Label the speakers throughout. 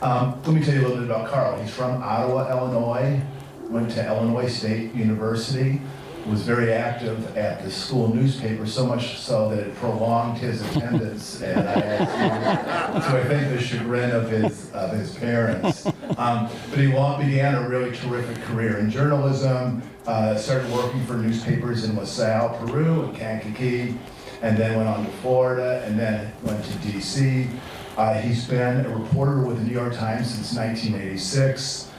Speaker 1: Let me tell you a little bit about Carl. He's from Ottawa, Illinois, went to Illinois State University, was very active at the school newspaper, so much so that it prolonged his attendance at ISU, to I think the chagrin of his parents. But he began a really terrific career in journalism, started working for newspapers in LaSalle, Peru, and Kankakee, and then went on to Florida, and then went to DC. He's been a reporter with the New York Times since 1986.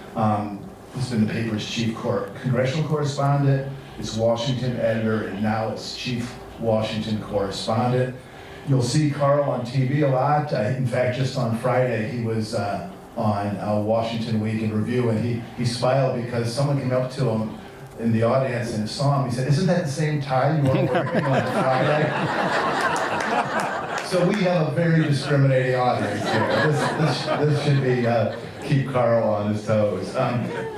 Speaker 1: He's been the paper's chief congressional correspondent, its Washington editor, and now it's Chief Washington Correspondent. You'll see Carl on TV a lot. In fact, just on Friday, he was on Washington Week in Review, and he smiled because someone came up to him in the audience and saw him. He said, "Isn't that the same tie you were wearing on Friday?" So we have a very discriminating audience here. This should be keep Carl on his toes.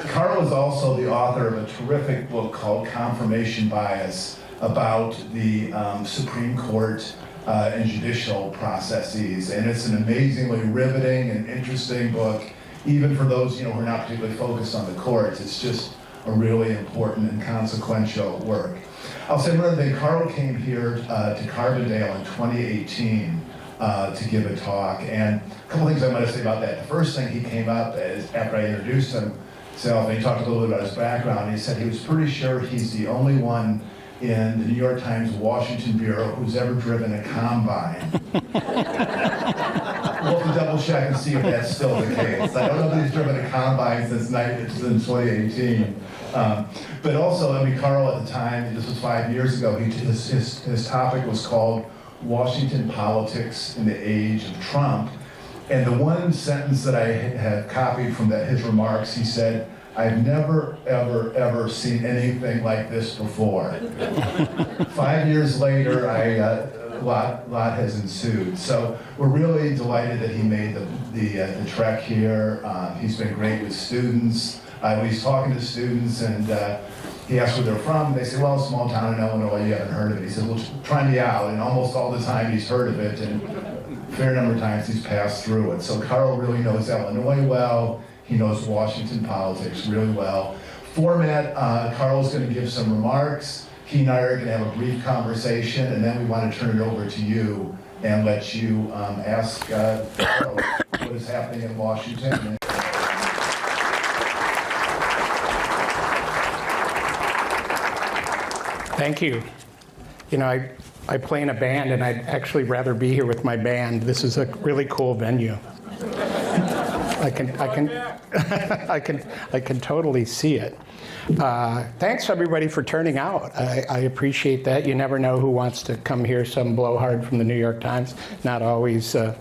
Speaker 1: Carl is also the author of a terrific book called Confirmation Bias about the Supreme Court and judicial processes. And it's an amazingly riveting and interesting book, even for those who are not particularly focused on the courts. It's just a really important and consequential work. I'll say one other thing. Carl came here to Carbondale in 2018 to give a talk, and a couple things I want to say about that. The first thing, he came up after I introduced himself, and he talked a little bit about his background. He said he was pretty sure he's the only one in the New York Times Washington Bureau who's ever driven a combine. We'll have to double check and see if that's still the case. I don't know if he's driven a combine since 2018. But also, Carl at the time, this was 5 years ago, his topic was called Washington Politics in the Age of Trump. And the one sentence that I had copied from his remarks, he said, "I've never, ever, ever seen anything like this before." 5 years later, a lot has ensued. So we're really delighted that he made the trek here. He's been great with students. He's talking to students, and he asked where they're from. They say, "Well, small town in Illinois, you haven't heard of it." He said, "Well, try me out." And almost all the time he's heard of it, and a fair number of times he's passed through it. So Carl really knows Illinois well. He knows Washington politics really well. Format, Carl's going to give some remarks. He and I are going to have a brief conversation, and then we want to turn it over to you and let you ask Carl what is happening in Washington.
Speaker 2: Thank you. I play in a band, and I'd actually rather be here with my band. This is a really cool venue. I can totally see it. Thanks everybody for turning out. I appreciate that. You never know who wants to come hear some blowhard from the New York Times. Not always that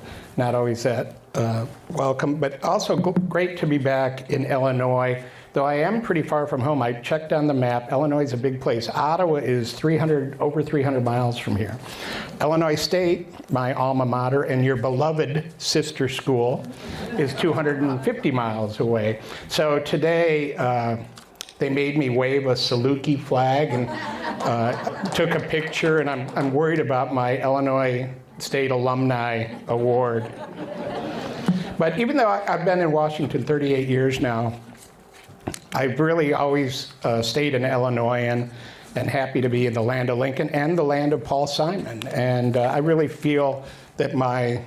Speaker 2: welcome, but also great to be back in Illinois. Though I am pretty far from home. I checked on the map. Illinois is a big place. Ottawa is over 300 miles from here. Illinois State, my alma mater, and your beloved sister school, is 250 miles away. So today, they made me wave a Saluki flag and took a picture, and I'm worried about my Illinois State Alumni Award. But even though I've been in Washington 38 years now, I've really always stayed an Illinoisan and happy to be in the land of Lincoln and the land of Paul Simon. And I really feel that my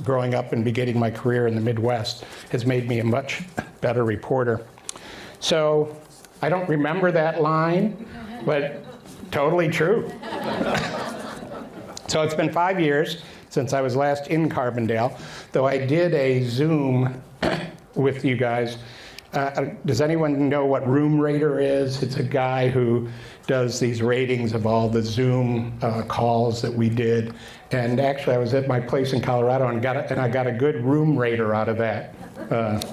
Speaker 2: growing up and beginning my career in the Midwest has made me a much better reporter. So I don't remember that line, but totally true. So it's been 5 years since I was last in Carbondale, though I did a Zoom with you guys. Does anyone know what Room Rater is? It's a guy who does these ratings of all the Zoom calls that we did. And actually, I was at my place in Colorado and I got a good Room Rater out of that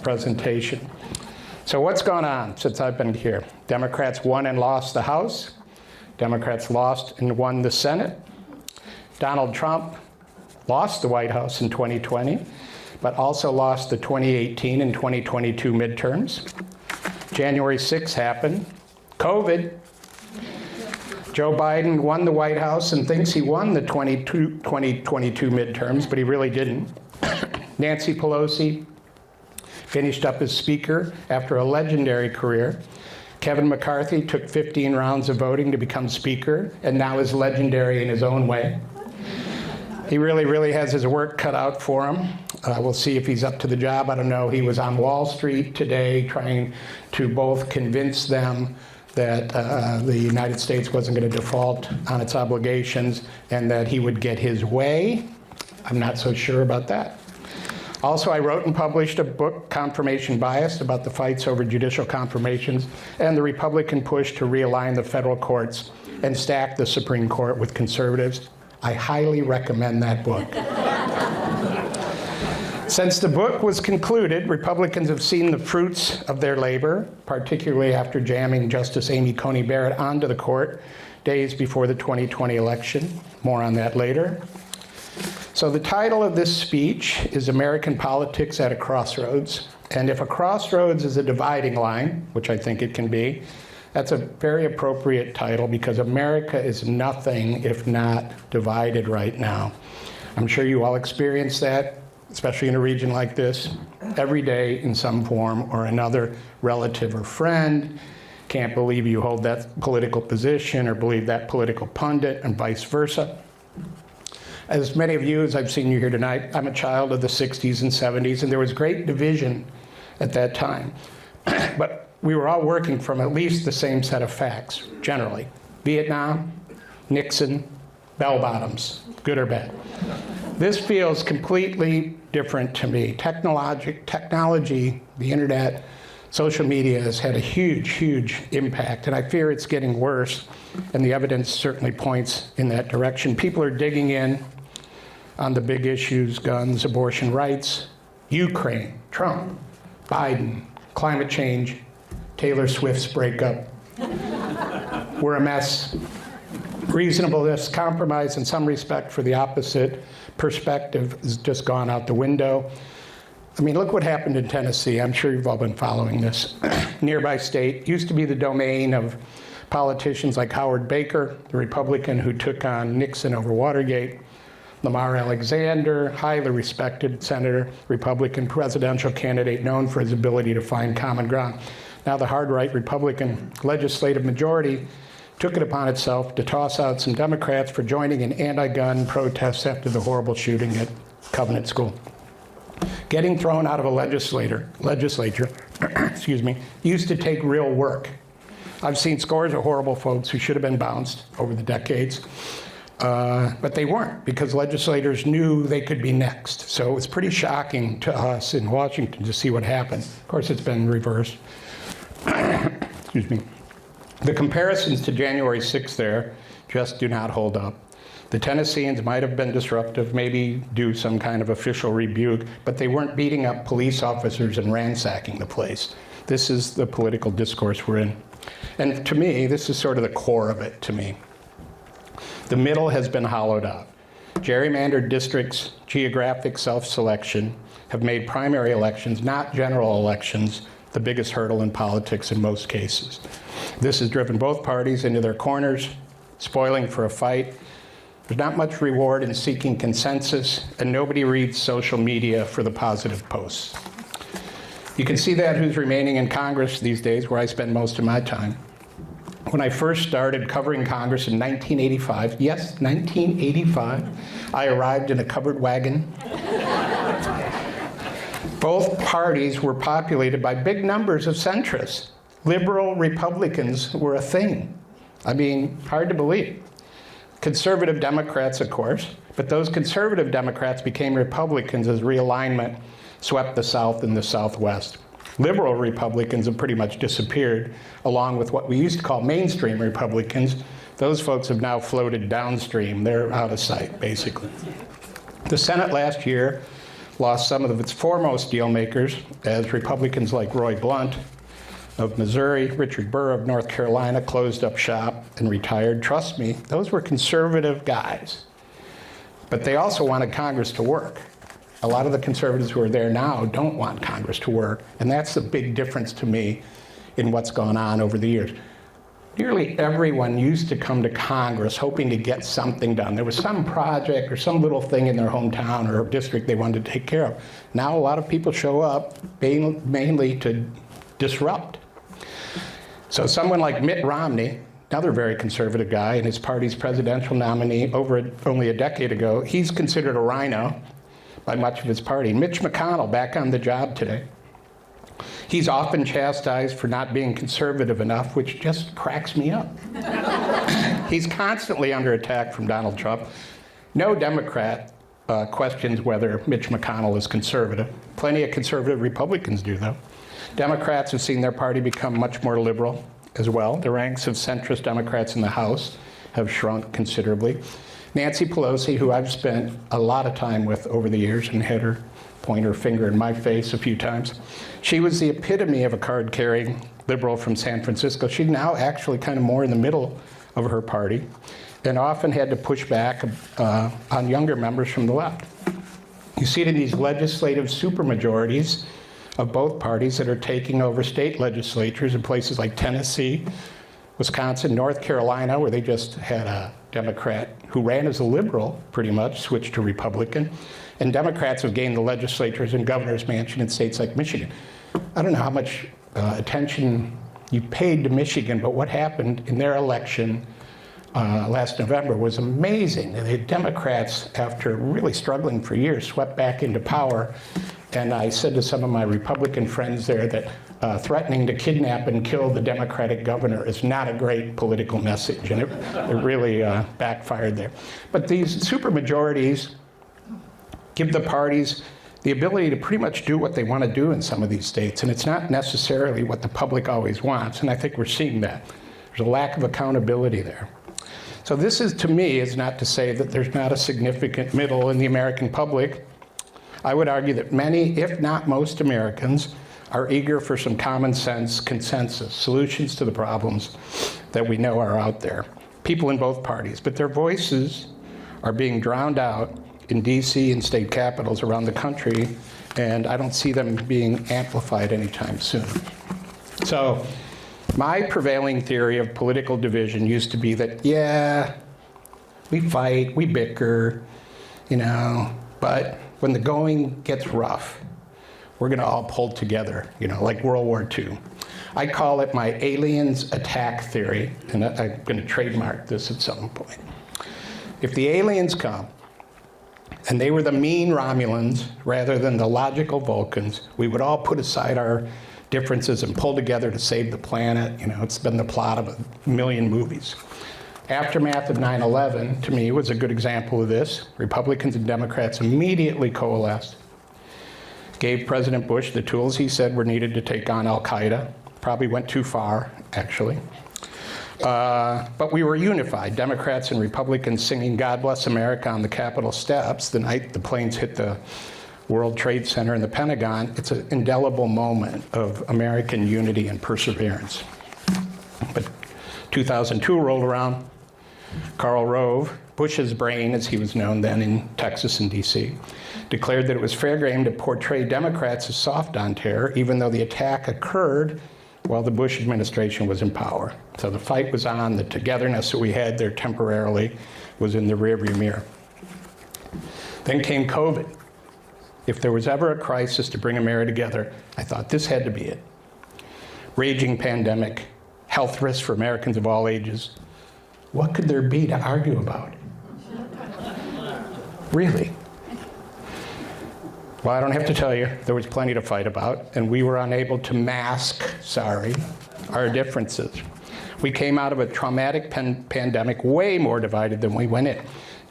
Speaker 2: presentation. So what's gone on since I've been here? Democrats won and lost the House. Democrats lost and won the Senate. Donald Trump lost the White House in 2020. But also lost the 2018 and 2022 midterms. January 6th happened. COVID. Joe Biden won the White House and thinks he won the 2022 midterms, but he really didn't. Nancy Pelosi finished up as Speaker after a legendary career. Kevin McCarthy took 15 rounds of voting to become Speaker, and now is legendary in his own way. He really has his work cut out for him. We'll see if he's up to the job. I don't know. He was on Wall Street today trying to both convince them that the United States wasn't going to default on its obligations and that he would get his way. I'm not so sure about that. Also, I wrote and published a book, Confirmation Bias, about the fights over judicial confirmations and the Republican push to realign the federal courts and stack the Supreme Court with conservatives. I highly recommend that book. Since the book was concluded, Republicans have seen the fruits of their labor, particularly after jamming Justice Amy Coney Barrett onto the court days before the 2020 election. More on that later. So the title of this speech is American Politics at a Crossroads. And if a crossroads is a dividing line, which I think it can be, that's a very appropriate title because America is nothing if not divided right now. I'm sure you all experience that, especially in a region like this, every day in some form or another, relative or friend can't believe you hold that political position or believe that political pundit and vice versa. As many of you, as I've seen you here tonight, I'm a child of the 60s and 70s, and there was great division at that time. But we were all working from at least the same set of facts, generally. Vietnam, Nixon, bell-bottoms, good or bad. This feels completely different to me. Technology, the internet, social media has had a huge impact, and I fear it's getting worse, and the evidence certainly points in that direction. People are digging in on the big issues, guns, abortion rights, Ukraine, Trump, Biden, climate change, Taylor Swift's breakup. We're a mess. Reasonableness, compromise, and some respect for the opposite perspective has just gone out the window. I mean, look what happened in Tennessee. I'm sure you've all been following this. Nearby state used to be the domain of politicians like Howard Baker, the Republican who took on Nixon over Watergate, Lamar Alexander, highly respected senator, Republican presidential candidate known for his ability to find common ground. Now the hard-right Republican legislative majority took it upon itself to toss out some Democrats for joining in anti-gun protests after the horrible shooting at Covenant School. Getting thrown out of a legislature excuse me, used to take real work. I've seen scores of horrible folks who should have been bounced over the decades, but they weren't because legislators knew they could be next. So it was pretty shocking to us in Washington to see what happened. Of course, it's been reversed. Excuse me. The comparisons to January 6th there just do not hold up. The Tennesseans might have been disruptive, maybe do some kind of official rebuke, but they weren't beating up police officers and ransacking the place. This is the political discourse we're in. And to me, this is sort of the core of it to me. The middle has been hollowed out. Gerrymandered districts, geographic self-selection have made primary elections, not general elections, the biggest hurdle in politics in most cases. This has driven both parties into their corners, spoiling for a fight. There's not much reward in seeking consensus, and nobody reads social media for the positive posts. You can see that who's remaining in Congress these days, where I spend most of my time. When I first started covering Congress in 1985, yes, 1985, I arrived in a covered wagon. Both parties were populated by big numbers of centrists. Liberal Republicans were a thing. I mean, hard to believe. Conservative Democrats, of course, but those conservative Democrats became Republicans as realignment swept the South and the Southwest. Liberal Republicans have pretty much disappeared, along with what we used to call mainstream Republicans. Those folks have now floated downstream. They're out of sight, basically. The Senate last year lost some of its foremost deal makers as Republicans like Roy Blunt of Missouri, Richard Burr of North Carolina closed up shop and retired. Trust me, those were conservative guys. But they also wanted Congress to work. A lot of the conservatives who are there now don't want Congress to work, and that's the big difference to me in what's gone on over the years. nearly everyone used to come to Congress hoping to get something done. There was some project or some little thing in their hometown or district they wanted to take care of. Now a lot of people show up mainly to disrupt. So someone like Mitt Romney, another very conservative guy and his party's presidential nominee only a decade ago, he's considered a rhino by much of his party. Mitch McConnell, back on the job today. He's often chastised for not being conservative enough, which just cracks me up. He's constantly under attack from Donald Trump. No Democrat questions whether Mitch McConnell is conservative. Plenty of conservative Republicans do, though. Democrats have seen their party become much more liberal as well. The ranks of centrist Democrats in the House have shrunk considerably. Nancy Pelosi, who I've spent a lot of time with over the years and had her point her finger in my face a few times, she was the epitome of a card-carrying liberal from San Francisco. She's now actually kind of more in the middle of her party and often had to push back on younger members from the left. You see it in these legislative supermajorities of both parties that are taking over state legislatures in places like Tennessee, Wisconsin, North Carolina, where they just had a Democrat who ran as a liberal, pretty much, switched to Republican. And Democrats have gained the legislatures and governor's mansion in states like Michigan. I don't know how much attention you paid to Michigan, but what happened in their election last November was amazing. The Democrats, after really struggling for years, swept back into power. And I said to some of my Republican friends there that threatening to kidnap and kill the Democratic governor is not a great political message, and it really backfired there. But these supermajorities give the parties the ability to pretty much do what they want to do in some of these states, and it's not necessarily what the public always wants, and I think we're seeing that. There's a lack of accountability there. So this is, to me, is not to say that there's not a significant middle in the American public. I would argue that many, if not most Americans, are eager for some common sense consensus, solutions to the problems that we know are out there. People in both parties, but their voices are being drowned out in DC and state capitals around the country, and I don't see them being amplified anytime soon. So my prevailing theory of political division used to be that, yeah, we fight, we bicker, but when the going gets rough, we're going to all pull together, like World War II. I call it my aliens attack theory, and I'm going to trademark this at some point. If the aliens come, and they were the mean Romulans rather than the logical Vulcans, we would all put aside our differences and pull together to save the planet. It's been the plot of a million movies. Aftermath of 9/11, to me, was a good example of this. Republicans and Democrats immediately coalesced, gave President Bush the tools he said were needed to take on al-Qaeda. Probably went too far, actually. But we were unified, Democrats and Republicans singing God Bless America on the Capitol steps the night the planes hit the World Trade Center and the Pentagon. It's an indelible moment of American unity and perseverance. But 2002 rolled around. Karl Rove, Bush's brain, as he was known then in Texas and DC, declared that it was fair game to portray Democrats as soft on terror, even though the attack occurred while the Bush administration was in power. So the fight was on, the togetherness that we had there temporarily was in the rearview mirror. Then came COVID. If there was ever a crisis to bring America together, I thought this had to be it. Raging pandemic, health risks for Americans of all ages. What could there be to argue about? Really? Well, I don't have to tell you, there was plenty to fight about, and we were unable to mask, our differences. We came out of a traumatic pandemic way more divided than we went in.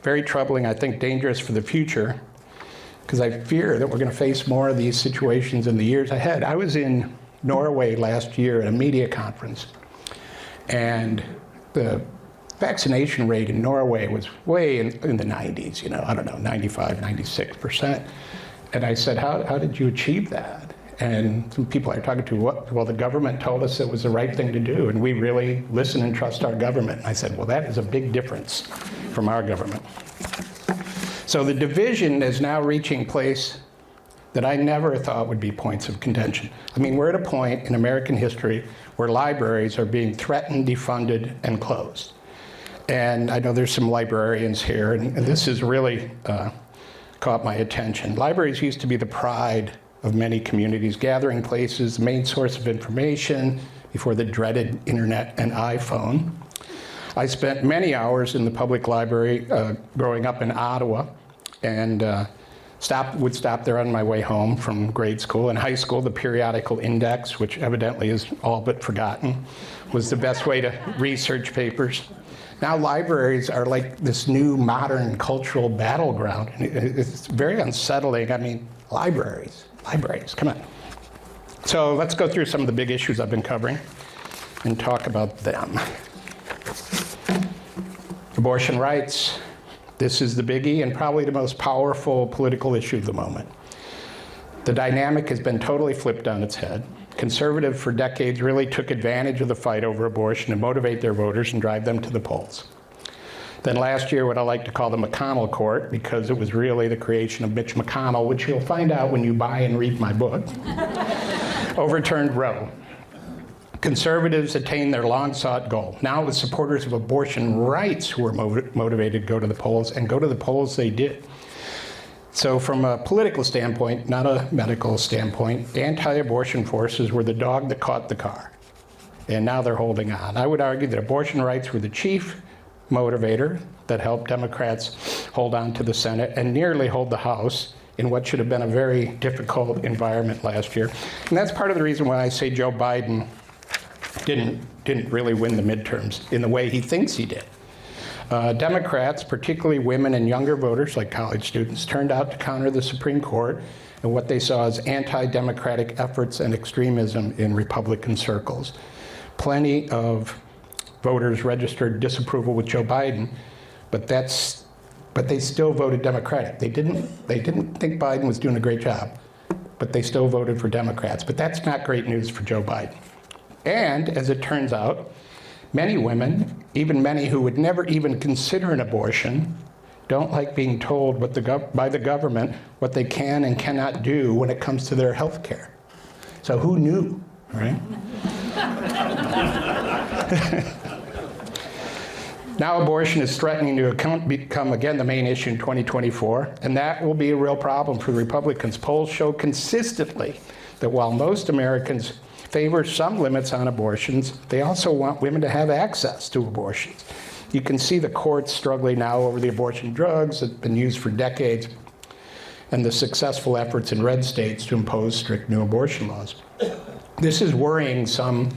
Speaker 2: Very troubling, I think dangerous for the future, because I fear that we're going to face more of these situations in the years ahead. I was in Norway last year at a media conference, and the vaccination rate in Norway was way in the 90s, 95, 96%. And I said, how did you achieve that? And some people I talked to, well, the government told us it was the right thing to do, and we really listen and trust our government. And I said, well, that is a big difference from our government. So the division is now reaching place that I never thought would be points of contention. I mean, we're at a point in American history where libraries are being threatened, defunded, and closed. And I know there's some librarians here, and this has really caught my attention. Libraries used to be the pride of many communities, gathering places, the main source of information before the dreaded internet and iPhone. I spent many hours in the public library growing up in Ottawa, and would stop there on my way home from grade school. In high school, the periodical index, which evidently is all but forgotten, was the best way to research papers. Now libraries are like this new modern cultural battleground. It's very unsettling. I mean, libraries, come on. So let's go through some of the big issues I've been covering and talk about them. Abortion rights. This is the biggie and probably the most powerful political issue of the moment. The dynamic has been totally flipped on its head. Conservatives for decades really took advantage of the fight over abortion to motivate their voters and drive them to the polls. Then last year, what I like to call the McConnell Court, because it was really the creation of Mitch McConnell, which you'll find out when you buy and read my book, overturned Roe. Conservatives attained their long-sought goal. Now it was supporters of abortion rights who were motivated to go to the polls, and go to the polls they did. So from a political standpoint, not a medical standpoint, anti-abortion forces were the dog that caught the car. And now they're holding on. I would argue that abortion rights were the chief motivator that helped Democrats hold on to the Senate and nearly hold the House in what should have been a very difficult environment last year. And that's part of the reason why I say Joe Biden didn't really win the midterms in the way he thinks he did. Democrats, particularly women and younger voters like college students, turned out to counter the Supreme Court and what they saw as anti-democratic efforts and extremism in Republican circles. Plenty of voters registered disapproval with Joe Biden, but they still voted Democratic. They didn't think Biden was doing a great job, but they still voted for Democrats. But that's not great news for Joe Biden. And as it turns out, many women, even many who would never even consider an abortion, don't like being told by the government what they can and cannot do when it comes to their health care. So who knew, right? Now abortion is threatening to become again the main issue in 2024, and that will be a real problem for the Republicans. Polls show consistently that while most Americans favor some limits on abortions, they also want women to have access to abortions. You can see the courts struggling now over the abortion drugs that have been used for decades and the successful efforts in red states to impose strict new abortion laws. This is worrying some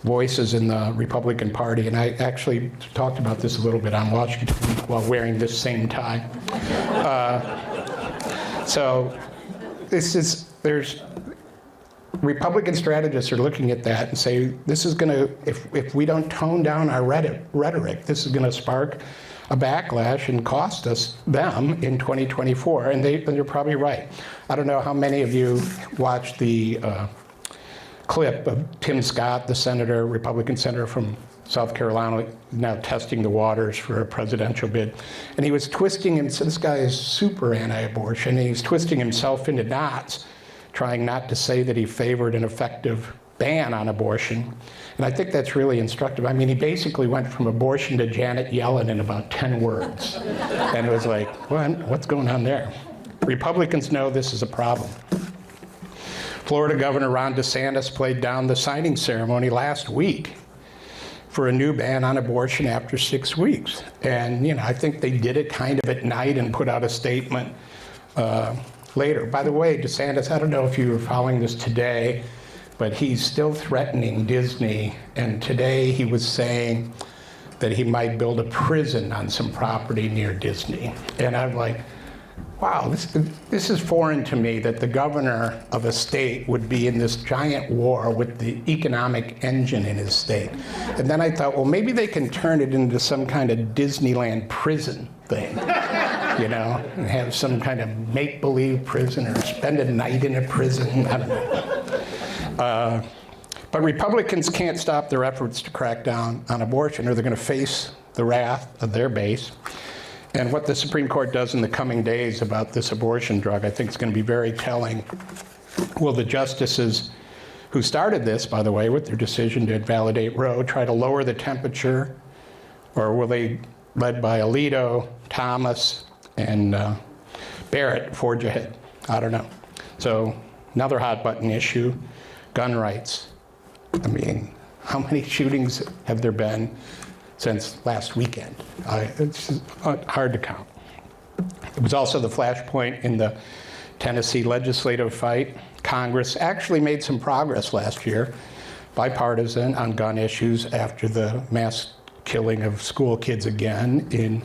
Speaker 2: voices in the Republican Party, and I actually talked about this a little bit on Washington Week while wearing this same tie. So there's Republican strategists are looking at that and say, this is going to, if we don't tone down our rhetoric, this is going to spark a backlash and cost them in 2024, and they're probably right. I don't know how many of you watched the clip of Tim Scott, the senator, Republican senator from South Carolina, now testing the waters for a presidential bid. And he was twisting him, so this guy is super anti-abortion, and he's twisting himself into knots, trying not to say that he favored an effective ban on abortion. And I think that's really instructive. I mean, he basically went from abortion to Janet Yellen in about 10 words. And it was like, what's going on there? Republicans know this is a problem. Florida Governor Ron DeSantis played down the signing ceremony last week for a new ban on abortion after 6 weeks. And, I think they did it kind of at night and put out a statement later. By the way, DeSantis, I don't know if you were following this today, but he's still threatening Disney. And today he was saying that he might build a prison on some property near Disney. And I'm like, wow, this is foreign to me that the governor of a state would be in this giant war with the economic engine in his state. And then I thought, well, maybe they can turn it into some kind of Disneyland prison thing, and have some kind of make-believe prison or spend a night in a prison. I don't know. But Republicans can't stop their efforts to crack down on abortion, or they're going to face the wrath of their base. And what the Supreme Court does in the coming days about this abortion drug, I think is going to be very telling. Will the justices who started this, by the way, with their decision to invalidate Roe, try to lower the temperature? Or will they, led by Alito, Thomas, and Barrett, forge ahead? I don't know. So another hot button issue, gun rights. I mean, how many shootings have there been since last weekend? It's hard to count. It was also the flashpoint in the Tennessee legislative fight. Congress actually made some progress last year, bipartisan, on gun issues after the mass killing of school kids again in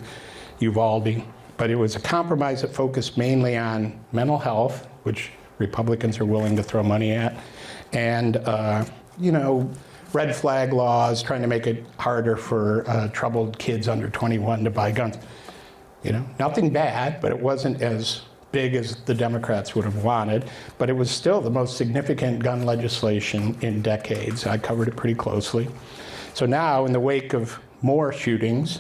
Speaker 2: Uvalde. But it was a compromise that focused mainly on mental health, which Republicans are willing to throw money at, and red flag laws, trying to make it harder for troubled kids under 21 to buy guns. Nothing bad, but it wasn't as big as the Democrats would have wanted, but it was still the most significant gun legislation in decades. I covered it pretty closely. So now, in the wake of more shootings,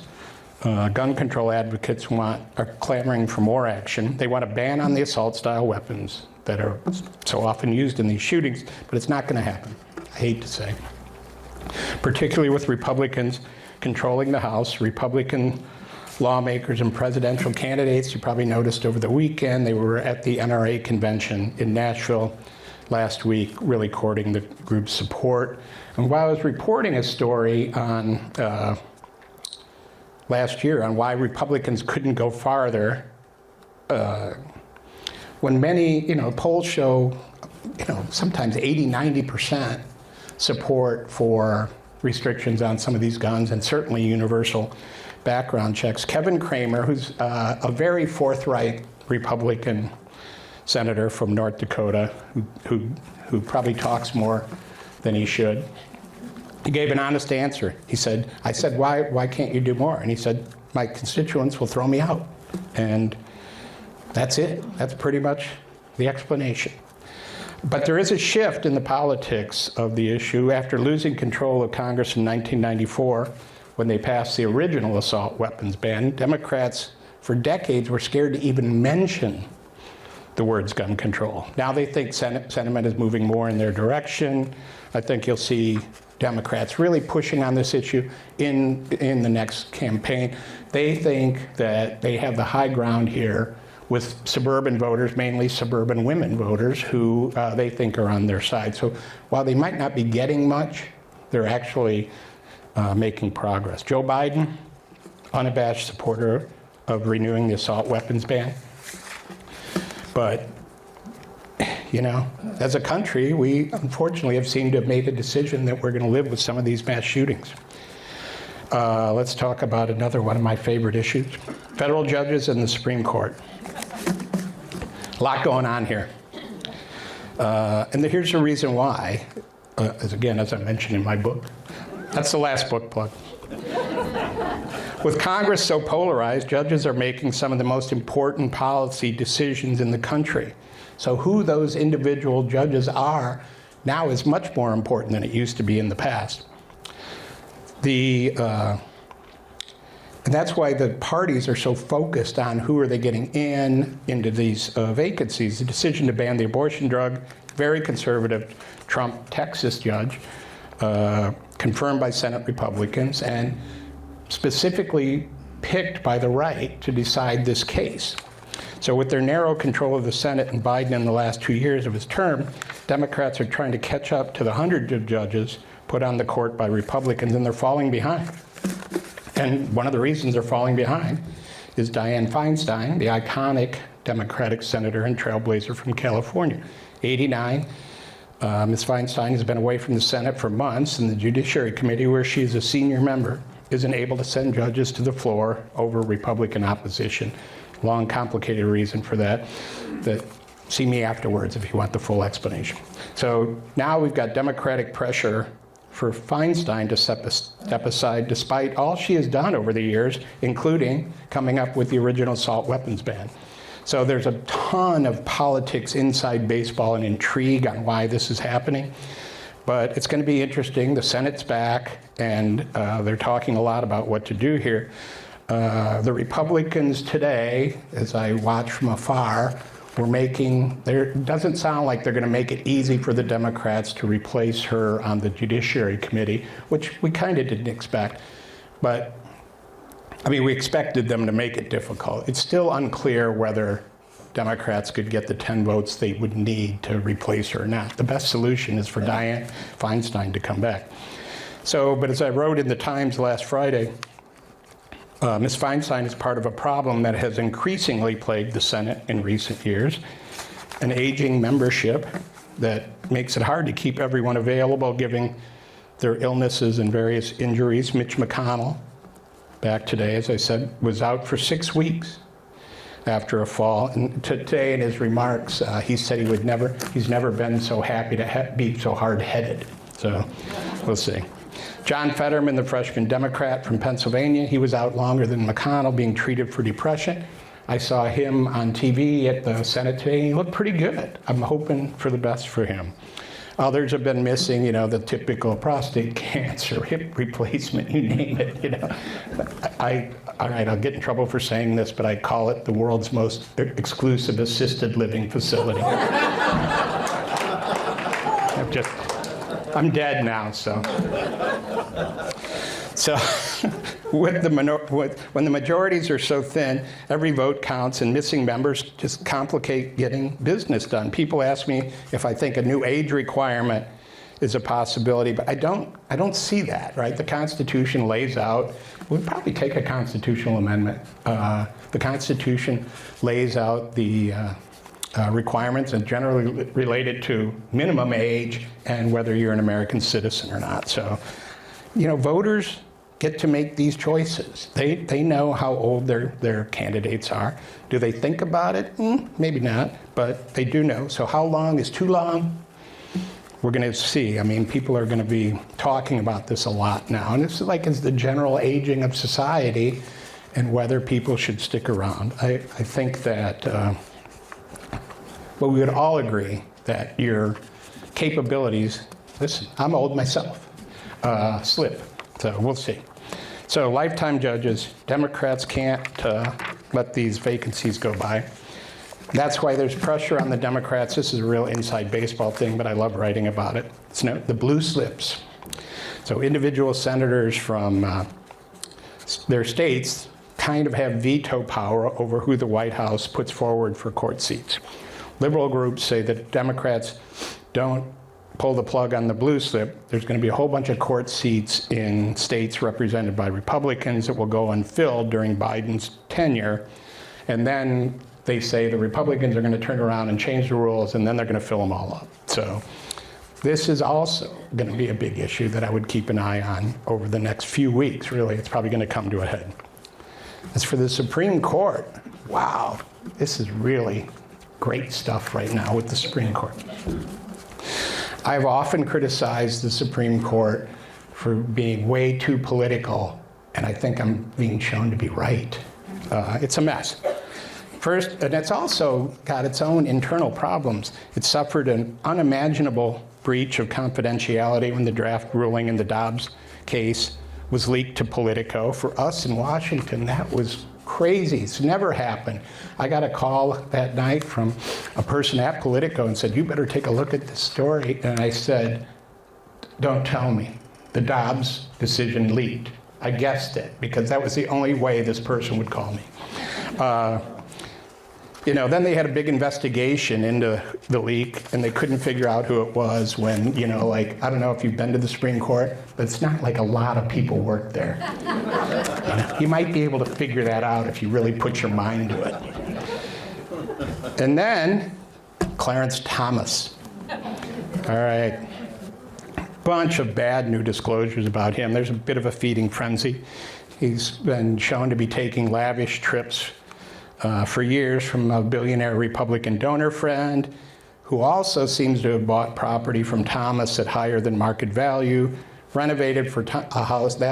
Speaker 2: gun control advocates are clamoring for more action. They want a ban on the assault-style weapons that are so often used in these shootings, but it's not going to happen, I hate to say. Particularly with Republicans controlling the House, Republican lawmakers and presidential candidates. You probably noticed over the weekend, they were at the NRA convention in Nashville last week, really courting the group's support. And while I was reporting a story on last year on why Republicans couldn't go farther, when many, polls show, sometimes 80–90% support for restrictions on some of these guns, and certainly universal background checks. Kevin Cramer, who's a very forthright Republican senator from North Dakota, who probably talks more than he should, he gave an honest answer. I said, why can't you do more? And he said, my constituents will throw me out. And that's it. That's pretty much the explanation. But there is a shift in the politics of the issue. After losing control of Congress in 1994, when they passed the original assault weapons ban, Democrats for decades were scared to even mention the words gun control. Now they think sentiment is moving more in their direction. I think you'll see Democrats really pushing on this issue in the next campaign. They think that they have the high ground here with suburban voters, mainly suburban women voters, who they think are on their side. So while they might not be getting much, they're actually making progress. Joe Biden, unabashed supporter of renewing the assault weapons ban. But, as a country, we unfortunately have seemed to have made a decision that we're going to live with some of these mass shootings. Let's talk about another one of my favorite issues. Federal judges and the Supreme Court. A lot going on here. And here's the reason why, as I mentioned in my book. That's the last book plug. With Congress so polarized, judges are making some of the most important policy decisions in the country. So who those individual judges are now is much more important than it used to be in the past. And that's why the parties are so focused on who are they getting into these vacancies. The decision to ban the abortion drug, very conservative Trump Texas judge, confirmed by Senate Republicans and specifically picked by the right to decide this case. So with their narrow control of the Senate and Biden in the last 2 years of his term, Democrats are trying to catch up to the hundreds of judges put on the court by Republicans, and they're falling behind. And one of the reasons they're falling behind is Dianne Feinstein, the iconic Democratic senator and trailblazer from California. 89, Ms. Feinstein has been away from the Senate for months, and the Judiciary Committee, where she is a senior member, isn't able to send judges to the floor over Republican opposition. Long, complicated reason for that. See me afterwards if you want the full explanation. So now we've got Democratic pressure for Feinstein to step aside, despite all she has done over the years, including coming up with the original assault weapons ban. So there's a ton of politics inside baseball and intrigue on why this is happening. But it's going to be interesting. The Senate's back, and they're talking a lot about what to do here. The Republicans today, as I watch from afar, it doesn't sound like they're going to make it easy for the Democrats to replace her on the Judiciary Committee, which we kind of didn't expect. But, I mean, we expected them to make it difficult. It's still unclear whether Democrats could get the 10 votes they would need to replace her or not. The best solution is for Dianne Feinstein to come back. But as I wrote in the Times last Friday, Ms. Feinstein is part of a problem that has increasingly plagued the Senate in recent years, an aging membership that makes it hard to keep everyone available, given their illnesses and various injuries. Mitch McConnell, back today, as I said, was out for 6 weeks after a fall. And today in his remarks, he said he's never been so happy to be so hard-headed. So we'll see. John Fetterman, the freshman Democrat from Pennsylvania, he was out longer than McConnell, being treated for depression. I saw him on TV at the Senate today, and he looked pretty good. I'm hoping for the best for him. Others have been missing, the typical prostate cancer, hip replacement, you name it, All right, I'll get in trouble for saying this, but I call it the world's most exclusive assisted living facility. I'm dead now, so when the majorities are so thin, every vote counts, and missing members just complicate getting business done. People ask me if I think a new age requirement is a possibility, but I don't see that, right? The Constitution lays out, we'd probably take a constitutional amendment. The Constitution lays out the requirements and generally related to minimum age and whether you're an American citizen or not. So, voters get to make these choices. They know how old their candidates are. Do they think about it? Maybe not, but they do know. So how long is too long? We're going to see. I mean, people are going to be talking about this a lot now. And it's the general aging of society and whether people should stick around. I think that, we would all agree that your capabilities, listen, I'm old myself, slip. So we'll see. So lifetime judges, Democrats can't let these vacancies go by. That's why there's pressure on the Democrats. This is a real inside baseball thing, but I love writing about it. It's the blue slips. So individual senators from their states kind of have veto power over who the White House puts forward for court seats. Liberal groups say that Democrats don't pull the plug on the blue slip. There's going to be a whole bunch of court seats in states represented by Republicans that will go unfilled during Biden's tenure. And then they say the Republicans are going to turn around and change the rules, and then they're going to fill them all up. So this is also going to be a big issue that I would keep an eye on over the next few weeks, really. It's probably going to come to a head. As for the Supreme Court, wow, this is really great stuff right now with the Supreme Court. I've often criticized the Supreme Court for being way too political, and I think I'm being shown to be right. It's a mess. First, and it's also got its own internal problems. It suffered an unimaginable breach of confidentiality when the draft ruling in the Dobbs case was leaked to Politico. For us in Washington, that was crazy. It's never happened. I got a call that night from a person at Politico and said, "You better take a look at this story." And I said, "Don't tell me. The Dobbs decision leaked." I guessed it because that was the only way this person would call me. Then they had a big investigation into the leak, and they couldn't figure out who it was when, I don't know if you've been to the Supreme Court, but it's not like a lot of people work there. You might be able to figure that out if you really put your mind to it. And then, Clarence Thomas. All right. Bunch of bad new disclosures about him. There's a bit of a feeding frenzy. He's been shown to be taking lavish trips for years from a billionaire Republican donor friend who also seems to have bought property from Thomas at higher than market value, renovated for that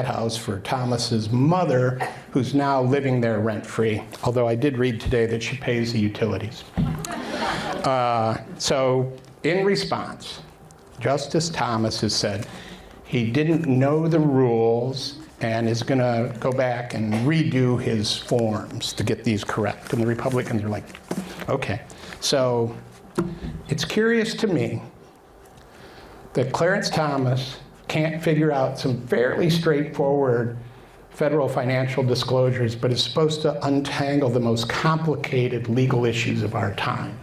Speaker 2: house for Thomas's mother, who's now living there rent-free, although I did read today that she pays the utilities. So in response, Justice Thomas has said he didn't know the rules and is going to go back and redo his forms to get these correct. And the Republicans are like, okay. So it's curious to me that Clarence Thomas can't figure out some fairly straightforward federal financial disclosures, but is supposed to untangle the most complicated legal issues of our time.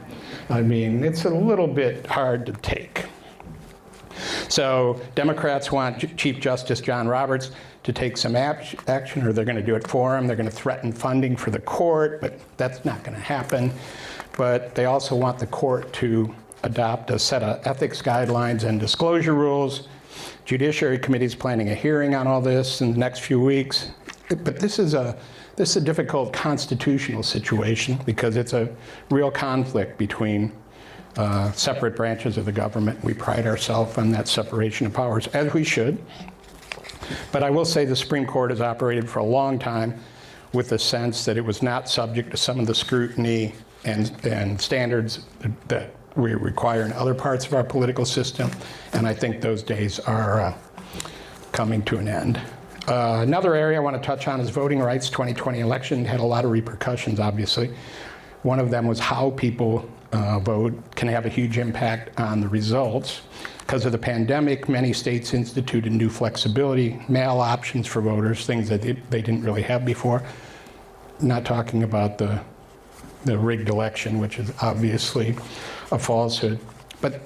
Speaker 2: I mean, it's a little bit hard to take. So Democrats want Chief Justice John Roberts to take some action, or they're going to do it for him. They're going to threaten funding for the court, but that's not going to happen. But they also want the court to adopt a set of ethics guidelines and disclosure rules. Judiciary Committee is planning a hearing on all this in the next few weeks. But this is a difficult constitutional situation because it's a real conflict between separate branches of the government. We pride ourselves on that separation of powers, as we should. But I will say the Supreme Court has operated for a long time with the sense that it was not subject to some of the scrutiny and standards that we require in other parts of our political system, and I think those days are coming to an end. Another area I want to touch on is voting rights. 2020 election had a lot of repercussions, obviously. One of them was how people vote can have a huge impact on the results. Because of the pandemic, many states instituted new flexibility, mail options for voters, things that they didn't really have before. I'm not talking about the rigged election, which is obviously a falsehood. But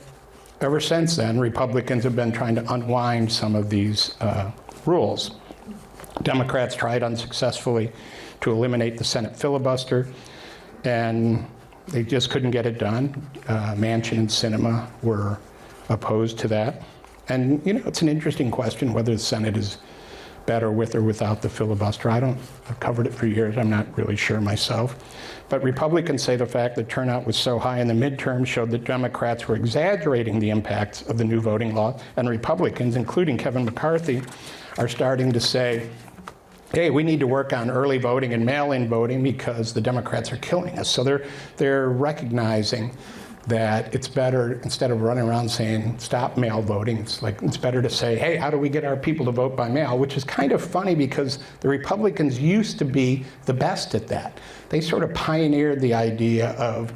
Speaker 2: ever since then, Republicans have been trying to unwind some of these rules. Democrats tried unsuccessfully to eliminate the Senate filibuster, and they just couldn't get it done. Manchin and Sinema were opposed to that. And, you know, it's an interesting question whether the Senate is better with or without the filibuster. I've covered it for years. I'm not really sure myself. But Republicans say the fact that turnout was so high in the midterms showed that Democrats were exaggerating the impacts of the new voting law, and Republicans, including Kevin McCarthy, are starting to say, hey, we need to work on early voting and mail-in voting because the Democrats are killing us. So they're recognizing that it's better, instead of running around saying stop mail voting, it's better to say, hey, how do we get our people to vote by mail? Which is kind of funny because the Republicans used to be the best at that. They sort of pioneered the idea of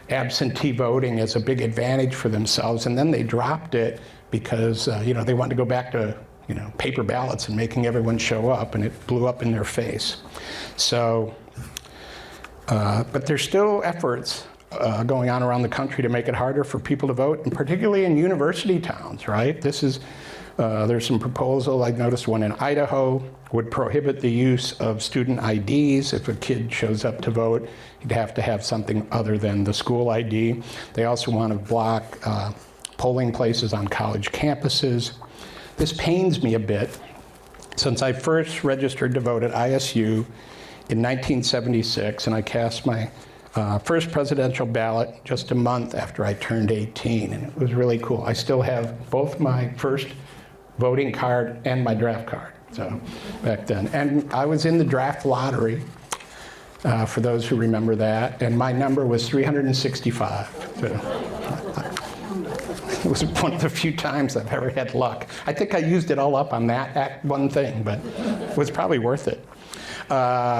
Speaker 2: absentee voting as a big advantage for themselves, and then they dropped it because they wanted to go back to paper ballots and making everyone show up, and it blew up in their face. So, but there's still efforts going on around the country to make it harder for people to vote, and particularly in university towns, right? There's some proposal, I noticed one in Idaho, would prohibit the use of student IDs. If a kid shows up to vote, he'd have to have something other than the school ID. They also want to block polling places on college campuses. This pains me a bit. Since I first registered to vote at ISU in 1976, and I cast my first presidential ballot just a month after I turned 18, and it was really cool. I still have both my first voting card and my draft card, so back then. And I was in the draft lottery, for those who remember that, and my number was 365. So it was one of the few times I've ever had luck. I think I used it all up on that one thing, but it was probably worth it.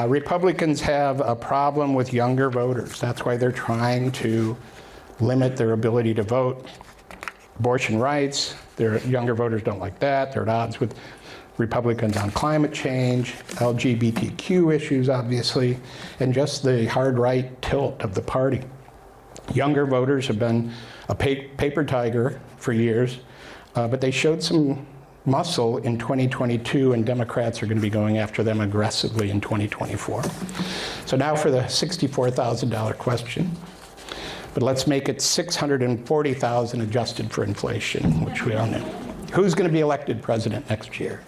Speaker 2: Republicans have a problem with younger voters. That's why they're trying to limit their ability to vote. Abortion rights, their younger voters don't like that. They're at odds with Republicans on climate change, LGBTQ issues, obviously, and just the hard right tilt of the party. Younger voters have been a paper tiger for years, but they showed some muscle in 2022, and Democrats are going to be going after them aggressively in 2024. So now for the $64,000 question, but let's make it $640,000 adjusted for inflation, which we all know. Who's going to be elected president next year?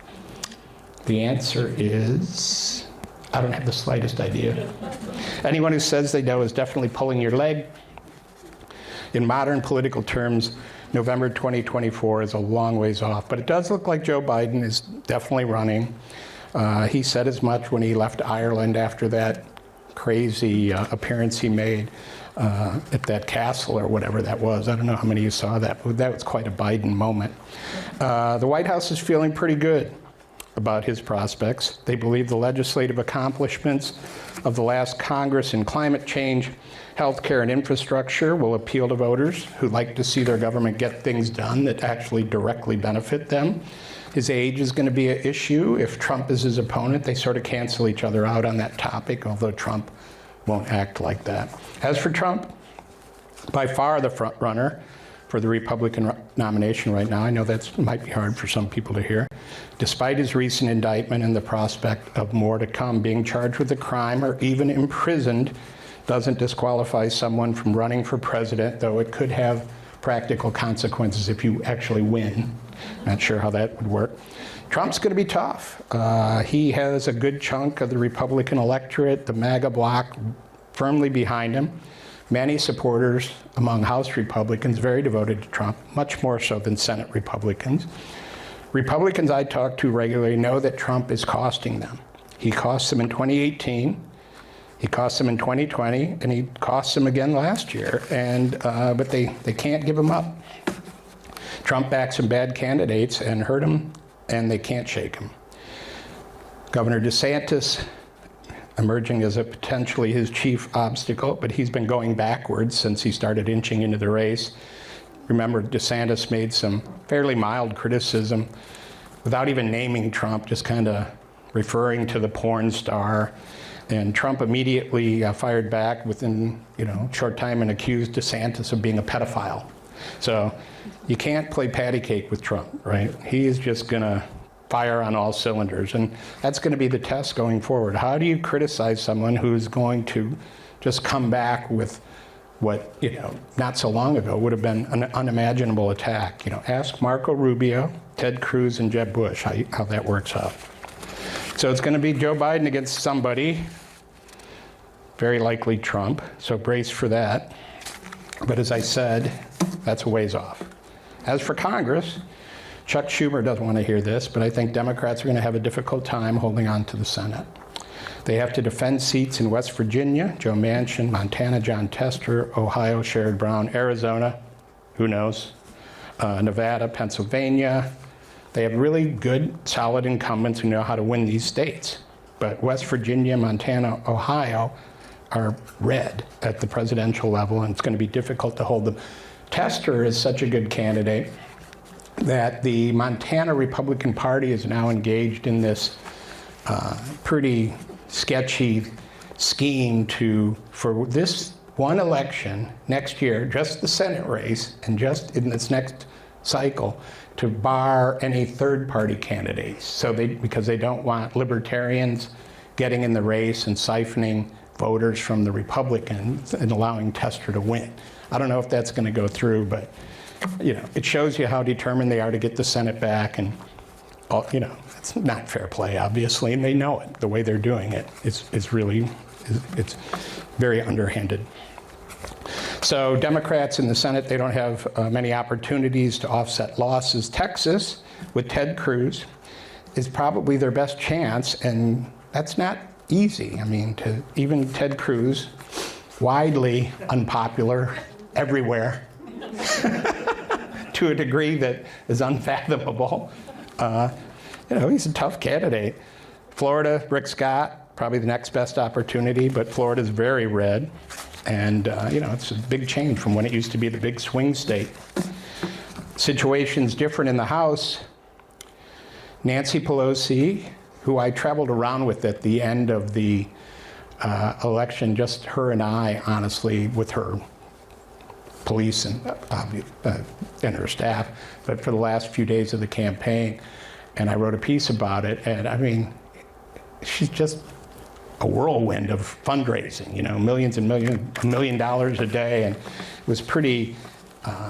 Speaker 2: The answer is, I don't have the slightest idea. Anyone who says they know is definitely pulling your leg. In modern political terms, November 2024 is a long ways off, but it does look like Joe Biden is definitely running. He said as much when he left Ireland after that crazy appearance he made at that castle or whatever that was. I don't know how many of you saw that, but that was quite a Biden moment. The White House is feeling pretty good. about his prospects. They believe the legislative accomplishments of the last Congress in climate change, healthcare, and infrastructure will appeal to voters who like to see their government get things done that actually directly benefit them. His age is going to be an issue. If Trump is his opponent, they sort of cancel each other out on that topic, although Trump won't act like that. As for Trump, by far the front runner for the Republican nomination right now. I know that might be hard for some people to hear. Despite his recent indictment and the prospect of more to come, being charged with a crime or even imprisoned doesn't disqualify someone from running for president, though it could have practical consequences if you actually win. Not sure how that would work. Trump's going to be tough. He has a good chunk of the Republican electorate, the MAGA bloc, firmly behind him. Many supporters among House Republicans very devoted to Trump, much more so than Senate Republicans. Republicans I talk to regularly know that Trump is costing them. He cost them in 2018, he cost them in 2020, and he cost them again last year. But they can't give him up. Trump backed some bad candidates and hurt him, and they can't shake him. Governor DeSantis emerging as a potentially his chief obstacle, but he's been going backwards since he started inching into the race. Remember, DeSantis made some fairly mild criticism without even naming Trump, just kind of referring to the porn star. And Trump immediately fired back within short time and accused DeSantis of being a pedophile. So you can't play patty cake with Trump, right? He is just going to fire on all cylinders, and that's going to be the test going forward. How do you criticize someone who's going to just come back with what, not so long ago would have been an unimaginable attack? Ask Marco Rubio, Ted Cruz, and Jeb Bush how that works out. So it's going to be Joe Biden against somebody, very likely Trump, so brace for that. But as I said, that's a ways off. As for Congress, Chuck Schumer doesn't want to hear this, but I think Democrats are going to have a difficult time holding on to the Senate. They have to defend seats in West Virginia, Joe Manchin, Montana, John Tester, Ohio, Sherrod Brown, Arizona, who knows, Nevada, Pennsylvania. They have really good, solid incumbents who know how to win these states. But West Virginia, Montana, Ohio are red at the presidential level, and it's going to be difficult to hold them. Tester is such a good candidate that the Montana Republican Party is now engaged in this pretty sketchy scheme for this one election next year, just the Senate race, and just in this next cycle, to bar any third-party candidates. Because they don't want libertarians getting in the race and siphoning voters from the Republicans and allowing Tester to win. I don't know if that's going to go through, but it shows you how determined they are to get the Senate back, and it's not fair play, obviously, and they know it. The way they're doing it is it's very underhanded. So Democrats in the Senate, they don't have many opportunities to offset losses. Texas, with Ted Cruz, is probably their best chance, and that's not easy. I mean, even Ted Cruz, widely unpopular everywhere, to a degree that is unfathomable. He's a tough candidate. Florida, Rick Scott, probably the next best opportunity, but Florida's very red. And, it's a big change from when it used to be the big swing state. Situation's different in the House. Nancy Pelosi, who I traveled around with at the end of the election, just her and I, honestly, with her police and her staff, but for the last few days of the campaign, and I wrote a piece about it, and I mean, she's just a whirlwind of fundraising, millions and millions, $1 million a day, and it was pretty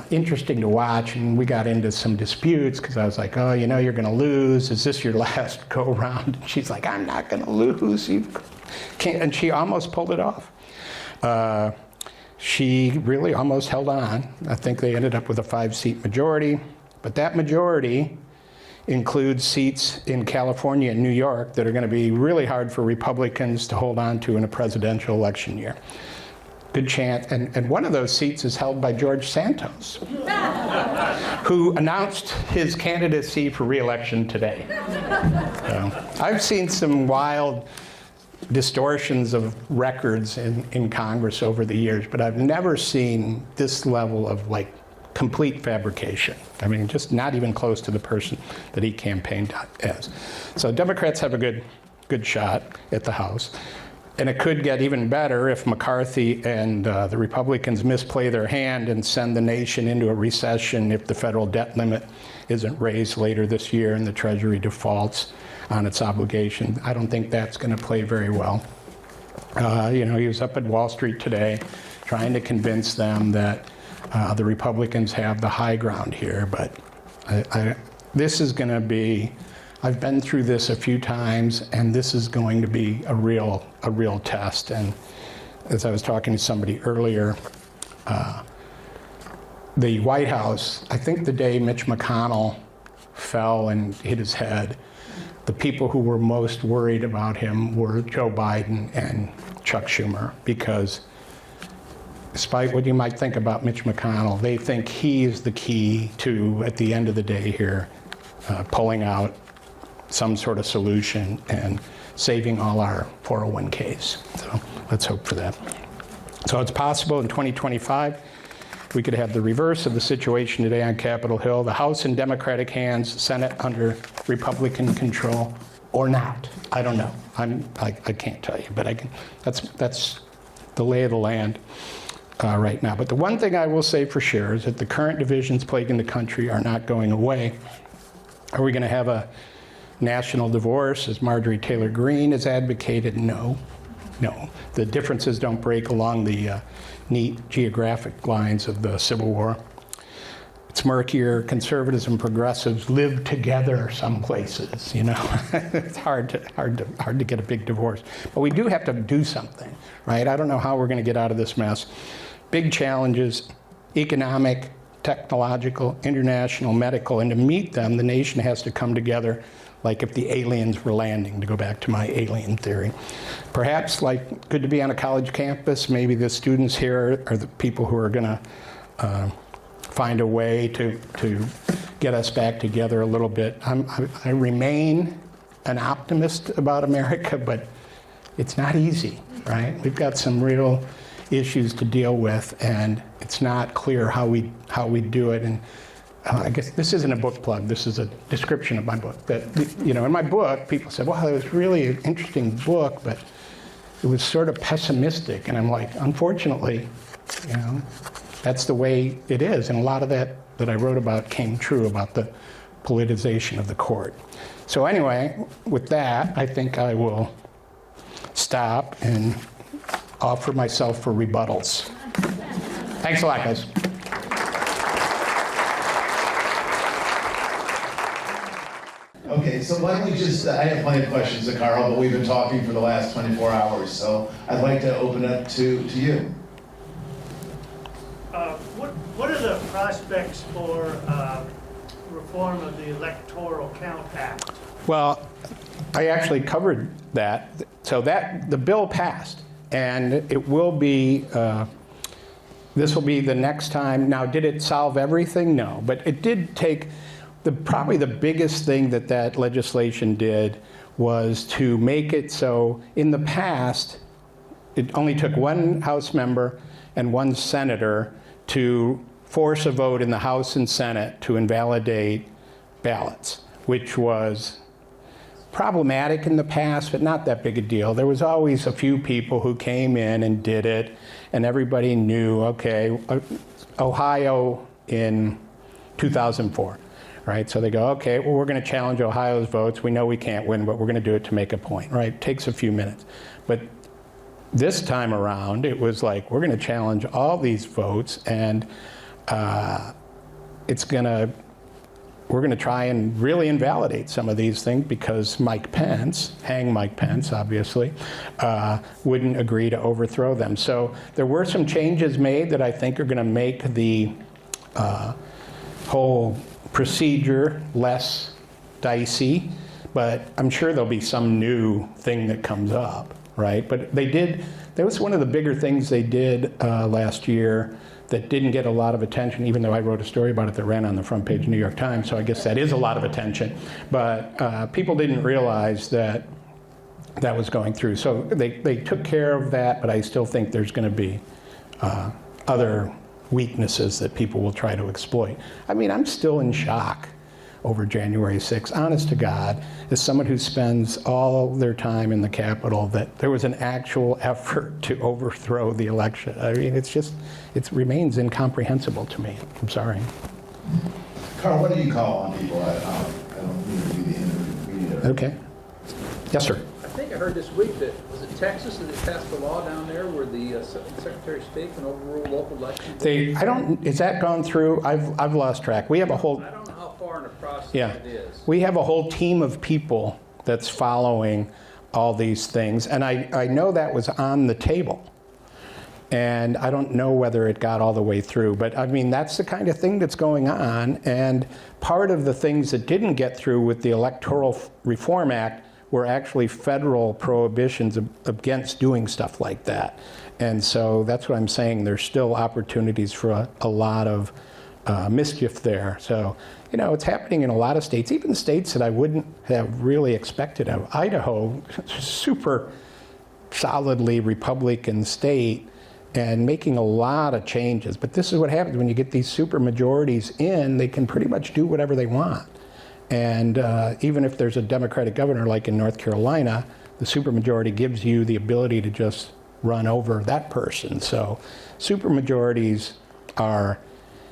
Speaker 2: interesting to watch, and we got into some disputes, because I was like, oh, you're going to lose, is this your last go-round? And she's like, I'm not going to lose, you can't, and she almost pulled it off. She really almost held on. I think they ended up with a 5-seat majority, but that majority includes seats in California and New York that are going to be really hard for Republicans to hold on to in a presidential election year. good chance, and one of those seats is held by George Santos, who announced his candidacy for re-election today. So, I've seen some wild distortions of records in Congress over the years, but I've never seen this level of like complete fabrication. I mean, just not even close to the person that he campaigned as. So Democrats have a good shot at the House. And it could get even better if McCarthy and the Republicans misplay their hand and send the nation into a recession if the federal debt limit isn't raised later this year and the Treasury defaults on its obligation. I don't think that's going to play very well. You know, he was up at Wall Street today trying to convince them that the Republicans have the high ground here, but this is going to be, I've been through this a few times, and this is going to be a real test. And as I was talking to somebody earlier, the White House, I think the day Mitch McConnell fell and hit his head, the people who were most worried about him were Joe Biden and Chuck Schumer, because despite what you might think about Mitch McConnell, they think he is the key to, at the end of the day here, pulling out some sort of solution and saving all our 401ks. So let's hope for that. So it's possible in 2025 we could have the reverse of the situation today on Capitol Hill, the House in Democratic hands, Senate under Republican control, or not. I don't know. I can't tell you, but I can. That's the lay of the land right now. But the one thing I will say for sure is that the current divisions plaguing the country are not going away. Are we going to have a national divorce, as Marjorie Taylor Greene has advocated? No. The differences don't break along the neat geographic lines of the Civil War. It's murkier. Conservatives and progressives live together some places, you know. It's hard to get a big divorce. But we do have to do something, right? I don't know how we're going to get out of this mess. Big challenges, economic, technological, international, medical, and to meet them, the nation has to come together like if the aliens were landing, to go back to my alien theory. Perhaps, like, good to be on a college campus, maybe the students here are the people who are going to find a way to get us back together a little bit. I remain an optimist about America, but it's not easy, right? We've got some real issues to deal with, and it's not clear how we do it. And I guess this isn't a book plug. This is a description of my book. That, you know, in my book, people said, "Well, it was really an interesting book, but it was sort of pessimistic." And I'm like, unfortunately, you know, that's the way it is. And a lot of that I wrote about came true about the politicization of the court. So anyway, with that, I think I will stop and offer myself for rebuttals. Thanks a lot, guys.
Speaker 1: Okay, so why don't we just, I have plenty of questions to Carl, but we've been talking for the last 24 hours, so I'd like to open up to you.
Speaker 3: What are the prospects for reform of the Electoral Count Act?
Speaker 2: Well, I actually covered that. So the bill passed, and it will be, this will be the next time. Now, did it solve everything? No, but it did take, probably the biggest thing that legislation did was to make it so in the past, it only took one House member and one senator to force a vote in the House and Senate to invalidate ballots, which was problematic in the past, but not that big a deal. There was always a few people who came in and did it, and everybody knew, okay, Ohio in 2004. Right, so they go, okay, well, we're going to challenge Ohio's votes. We know we can't win, but we're going to do it to make a point, right? It takes a few minutes. But this time around, it was like, we're going to challenge all these votes, and we're going to try and really invalidate some of these things because Mike Pence, Mike Pence, obviously, wouldn't agree to overthrow them. So there were some changes made that I think are going to make the whole procedure less dicey, but I'm sure there'll be some new thing that comes up, right? But they did That was one of the bigger things they did last year that didn't get a lot of attention, even though I wrote a story about it that ran on the front page of the New York Times, so I guess that is a lot of attention. But people didn't realize that that was going through. So they took care of that, but I still think there's going to be other weaknesses that people will try to exploit. I mean, I'm still in shock over January 6th, honest to God, as someone who spends all their time in the Capitol, that there was an actual effort to overthrow the election. I mean, it remains incomprehensible to me. I'm sorry.
Speaker 1: Carl, what do you call on people? I don't mean to be the intermediary.
Speaker 2: Okay. Yes, sir.
Speaker 4: I think I heard this week that, was it Texas, that they passed a law down there where the Secretary of State can overrule local elections?
Speaker 2: Is that gone through? I've lost track. We have a whole...
Speaker 4: I don't know how far in the process
Speaker 2: Yeah,
Speaker 4: it is.
Speaker 2: we have a whole team of people that's following all these things, and I know that was on the table, and I don't know whether it got all the way through, but I mean, that's the kind of thing that's going on, and part of the things that didn't get through with the Electoral Reform Act were actually federal prohibitions against doing stuff like that. And so that's what I'm saying, there's still opportunities for a lot of mischief there. So, you know, it's happening in a lot of states, even states that I wouldn't have really expected of. Idaho, super solidly Republican state, and making a lot of changes. But this is what happens when you get these super majorities in, they can pretty much do whatever they want. And even if there's a Democratic governor like in North Carolina, the supermajority gives you the ability to just run over that person. So supermajorities are,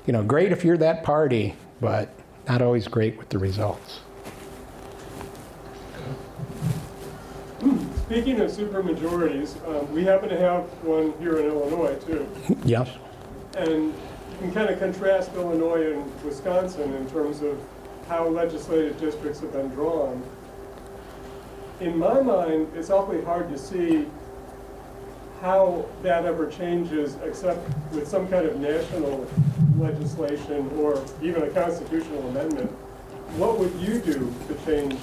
Speaker 2: you know, great if you're that party, but not always great with the results.
Speaker 5: Speaking of supermajorities, we happen to have one here in Illinois too.
Speaker 2: Yes.
Speaker 5: And you can kind of contrast Illinois and Wisconsin in terms of how legislative districts have been drawn. In my mind, it's awfully hard to see how that ever changes except with some kind of national legislation or even a constitutional amendment. What would you do to change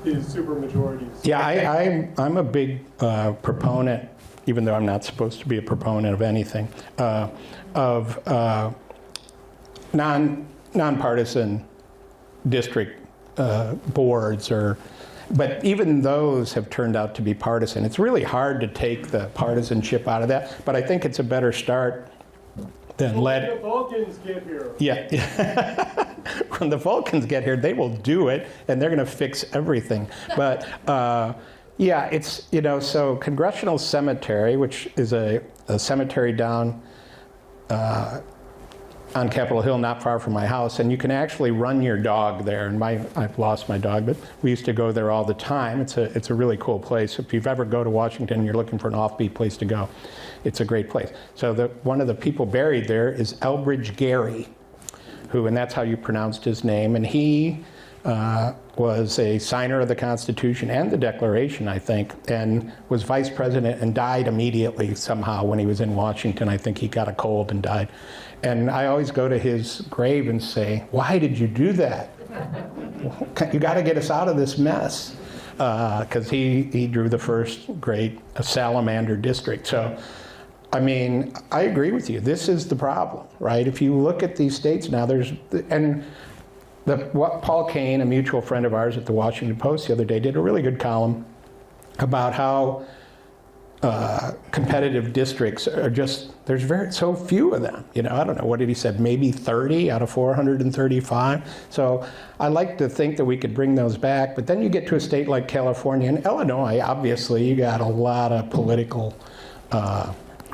Speaker 5: these supermajorities?
Speaker 2: Yeah, I'm a big proponent, even though I'm not supposed to be a proponent of anything, of nonpartisan district boards, but even those have turned out to be partisan. It's really hard to take the partisanship out of that, but I think it's a better start than
Speaker 5: When the Vulcans get here.
Speaker 2: Yeah. When the Vulcans get here, they will do it, and they're going to fix everything. But yeah, it's, you know, so Congressional Cemetery, which is a cemetery down on Capitol Hill, not far from my house, and you can actually run your dog there. And I've lost my dog, but we used to go there all the time. It's a really cool place. If you've ever go to Washington and you're looking for an offbeat place to go, it's a great place. So one of the people buried there is Elbridge Gerry, and that's how you pronounced his name, and he was a signer of the Constitution and the Declaration, I think, and was vice president and died immediately somehow when he was in Washington. I think he got a cold and died. And I always go to his grave and say, why did you do that? You got to get us out of this mess. Because he drew the first great salamander district. So, I mean, I agree with you. This is the problem, right? If you look at these states now, Paul Kane, a mutual friend of ours at the Washington Post the other day, did a really good column about how competitive districts are just, there's so few of them. You know, I don't know, what did he said, maybe 30 out of 435. So I like to think that we could bring those back, but then you get to a state like California and Illinois, obviously you got a lot of political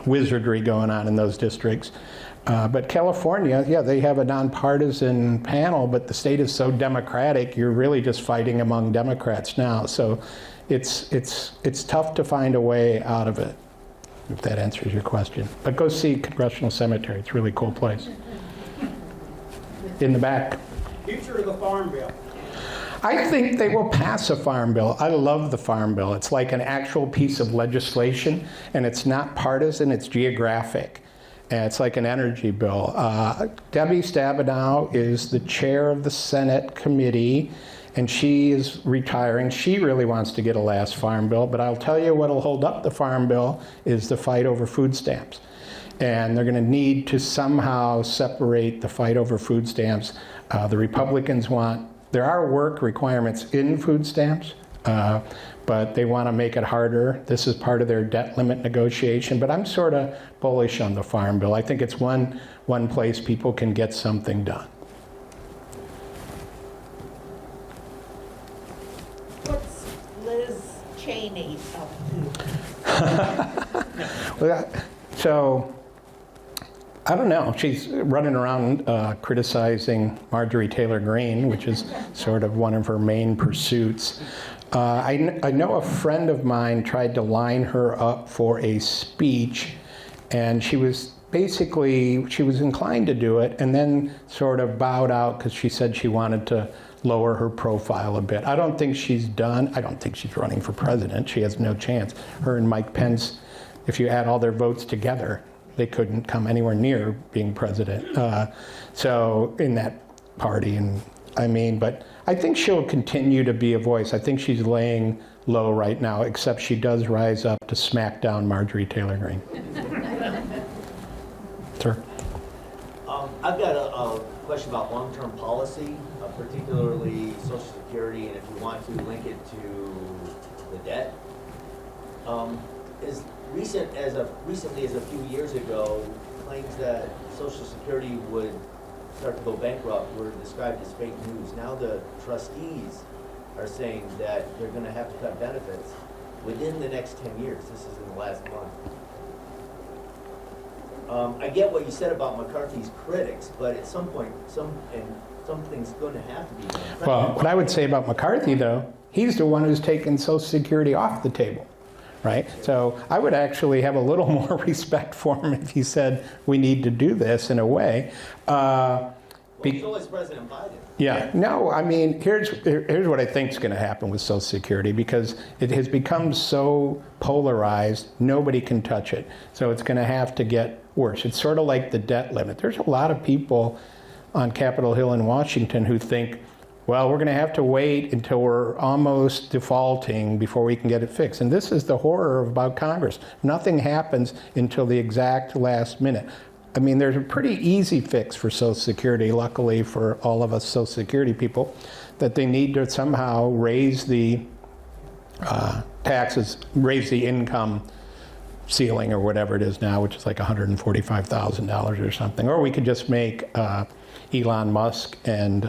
Speaker 2: wizardry going on in those districts. But California, yeah, they have a nonpartisan panel, but the state is so democratic, you're really just fighting among Democrats now. So it's tough to find a way out of it, if that answers your question. But go see Congressional Cemetery. It's a really cool place. In the back.
Speaker 6: Future of the Farm Bill.
Speaker 2: I think they will pass a farm bill. I love the farm bill. It's like an actual piece of legislation, and it's not partisan, it's geographic. And it's like an energy bill. Debbie Stabenow is the chair of the Senate committee, and she is retiring. She really wants to get a last farm bill, but I'll tell you what'll hold up the farm bill is the fight over food stamps. And they're going to need to somehow separate the fight over food stamps. The Republicans there are work requirements in food stamps, but they want to make it harder. This is part of their debt limit negotiation, but I'm sort of bullish on the farm bill. I think it's one place people can get something done.
Speaker 7: What's Liz Cheney up to?
Speaker 2: Well, so, I don't know. She's running around criticizing Marjorie Taylor Greene, which is sort of one of her main pursuits. I know a friend of mine tried to line her up for a speech, and she was inclined to do it, and then sort of bowed out because she said she wanted to lower her profile a bit. I don't think she's done. I don't think she's running for president. She has no chance. Her and Mike Pence, if you add all their votes together, they couldn't come anywhere near being president. So in that party, but I think she'll continue to be a voice. I think she's laying low right now, except she does rise up to smack down Marjorie Taylor Greene. Sir?
Speaker 8: I've got a question about long-term policy, particularly Social Security, and if you want to link it to the debt. Recently as a few years ago, claims that Social Security would start to go bankrupt were described as fake news. Now the trustees are saying that they're going to have to cut benefits within the next 10 years. This is in the last month. I get what you said about McCarthy's critics, but at some point, something's going to have to be done.
Speaker 2: Well, what I would say about McCarthy, though, he's the one who's taken Social Security off the table. Right? So I would actually have a little more respect for him if he said we need to do this in a way.
Speaker 8: So is President Biden.
Speaker 2: Yeah, no, I mean, here's what I think is going to happen with Social Security, because it has become so polarized, nobody can touch it. So it's going to have to get worse. It's sort of like the debt limit. There's a lot of people on Capitol Hill in Washington who think, well, we're going to have to wait until we're almost defaulting before we can get it fixed. And this is the horror about Congress. Nothing happens until the exact last minute. I mean, there's a pretty easy fix for Social Security, luckily for all of us Social Security people, that they need to somehow raise the taxes, raise the income ceiling or whatever it is now, which is like $145,000 or something. Or we could just make Elon Musk and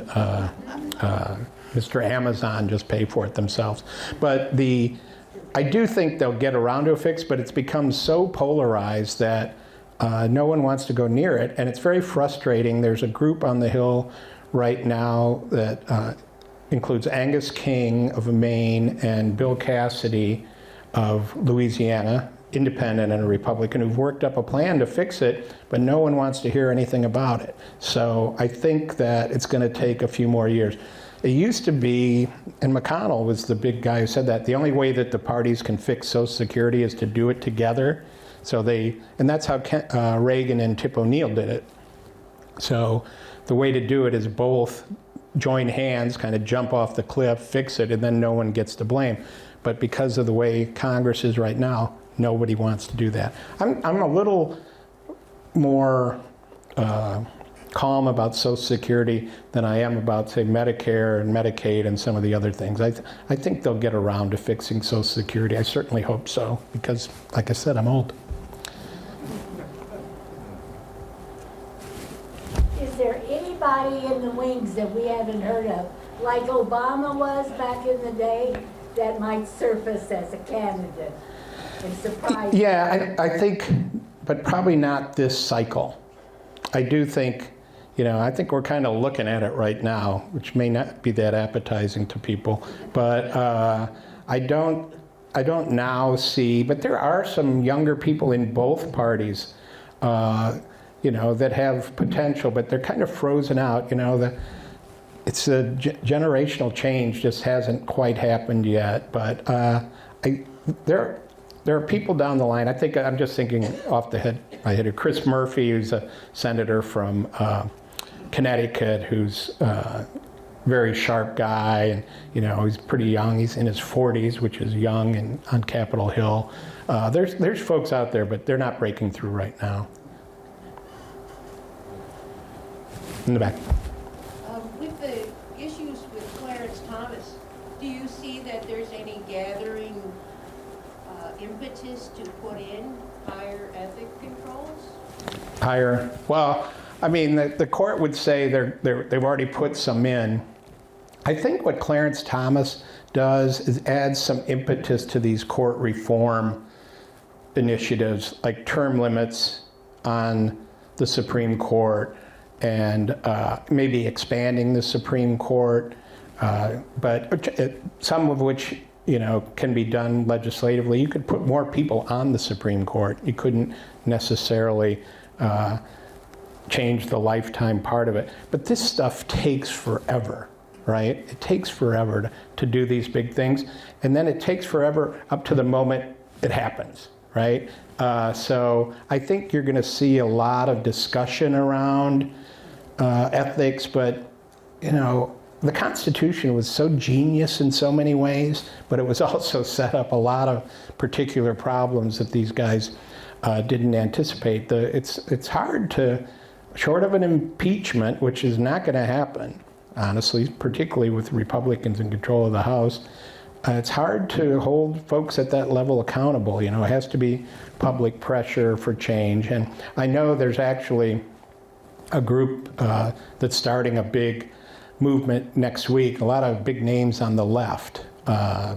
Speaker 2: Mr. Amazon just pay for it themselves. But I do think they'll get around to a fix, but it's become so polarized that no one wants to go near it, and it's very frustrating. There's a group on the Hill right now that includes Angus King of Maine and Bill Cassidy of Louisiana, independent and a Republican, who've worked up a plan to fix it, but no one wants to hear anything about it. So I think that it's going to take a few more years. It used to be, and McConnell was the big guy who said that, the only way that the parties can fix Social Security is to do it together. So and that's how Reagan and Tip O'Neill did it. So the way to do it is both join hands, kind of jump off the cliff, fix it, and then no one gets to blame. But because of the way Congress is right now, nobody wants to do that. I'm a little more calm about Social Security than I am about, say, Medicare and Medicaid and some of the other things. I think they'll get around to fixing Social Security. I certainly hope so, because, like I said, I'm old.
Speaker 7: Is there anybody in the wings that we haven't heard of, like Obama was back in the day, that might surface as a candidate and surprise?
Speaker 2: Yeah, I think, but probably not this cycle. I do think, I think we're kind of looking at it right now, which may not be that appetizing to people, but I don't now see, but there are some younger people in both parties, that have potential, but they're kind of frozen out, it's a generational change just hasn't quite happened yet, but there are people down the line. I think I'm just thinking off the head of Chris Murphy, who's a senator from Connecticut, who's very sharp guy, and he's pretty young. He's in his 40s, which is young, and on Capitol Hill. There's folks out there, but they're not breaking through right now. In the back.
Speaker 9: With the issues with Clarence Thomas, do you see that there's any gathering impetus to put in higher ethic controls?
Speaker 2: Higher? Well, I mean, the court would say they've already put some in. I think what Clarence Thomas does is add some impetus to these court reform initiatives, like term limits on the Supreme Court, and maybe expanding the Supreme Court, but some of which can be done legislatively. You could put more people on the Supreme Court. You couldn't necessarily change the lifetime part of it. But this stuff takes forever, right? It takes forever to do these big things, and then it takes forever up to the moment it happens, right? So I think you're going to see a lot of discussion around ethics, but the Constitution was so genius in so many ways, but it was also set up a lot of particular problems that these guys didn't anticipate. It's hard to, short of an impeachment, which is not going to happen, honestly, particularly with Republicans in control of the House, it's hard to hold folks at that level accountable. It has to be public pressure for change. And I know there's actually a group that's starting a big movement next week, a lot of big names on the left,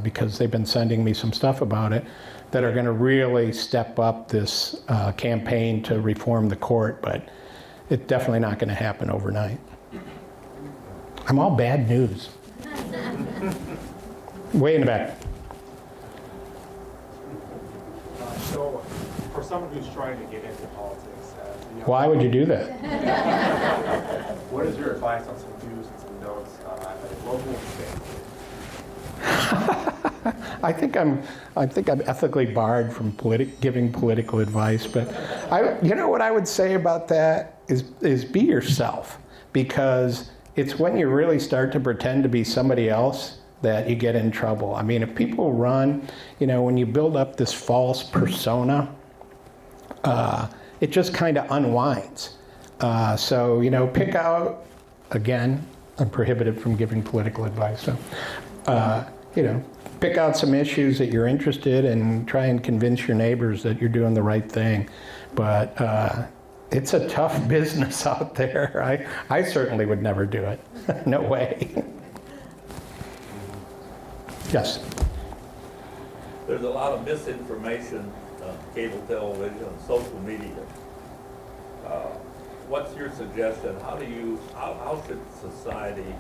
Speaker 2: because they've been sending me some stuff about it, that are going to really step up this campaign to reform the court, but it's definitely not going to happen overnight. I'm all bad news. Way in the back.
Speaker 10: So, for someone who's trying to get into politics,
Speaker 2: Why would you do that?
Speaker 10: what is your advice on some do's and some don'ts at a local and state?
Speaker 2: I think I'm ethically barred from giving political advice, but what I would say about that is be yourself, because it's when you really start to pretend to be somebody else that you get in trouble. I mean, if people run, when you build up this false persona, it just kind of unwinds. So, pick out, again, I'm prohibited from giving political advice, so, pick out some issues that you're interested in and try and convince your neighbors that you're doing the right thing. But it's a tough business out there. I certainly would never do it. No way. Yes?
Speaker 11: There's a lot of misinformation on cable television and social media. What's your suggestion? How should society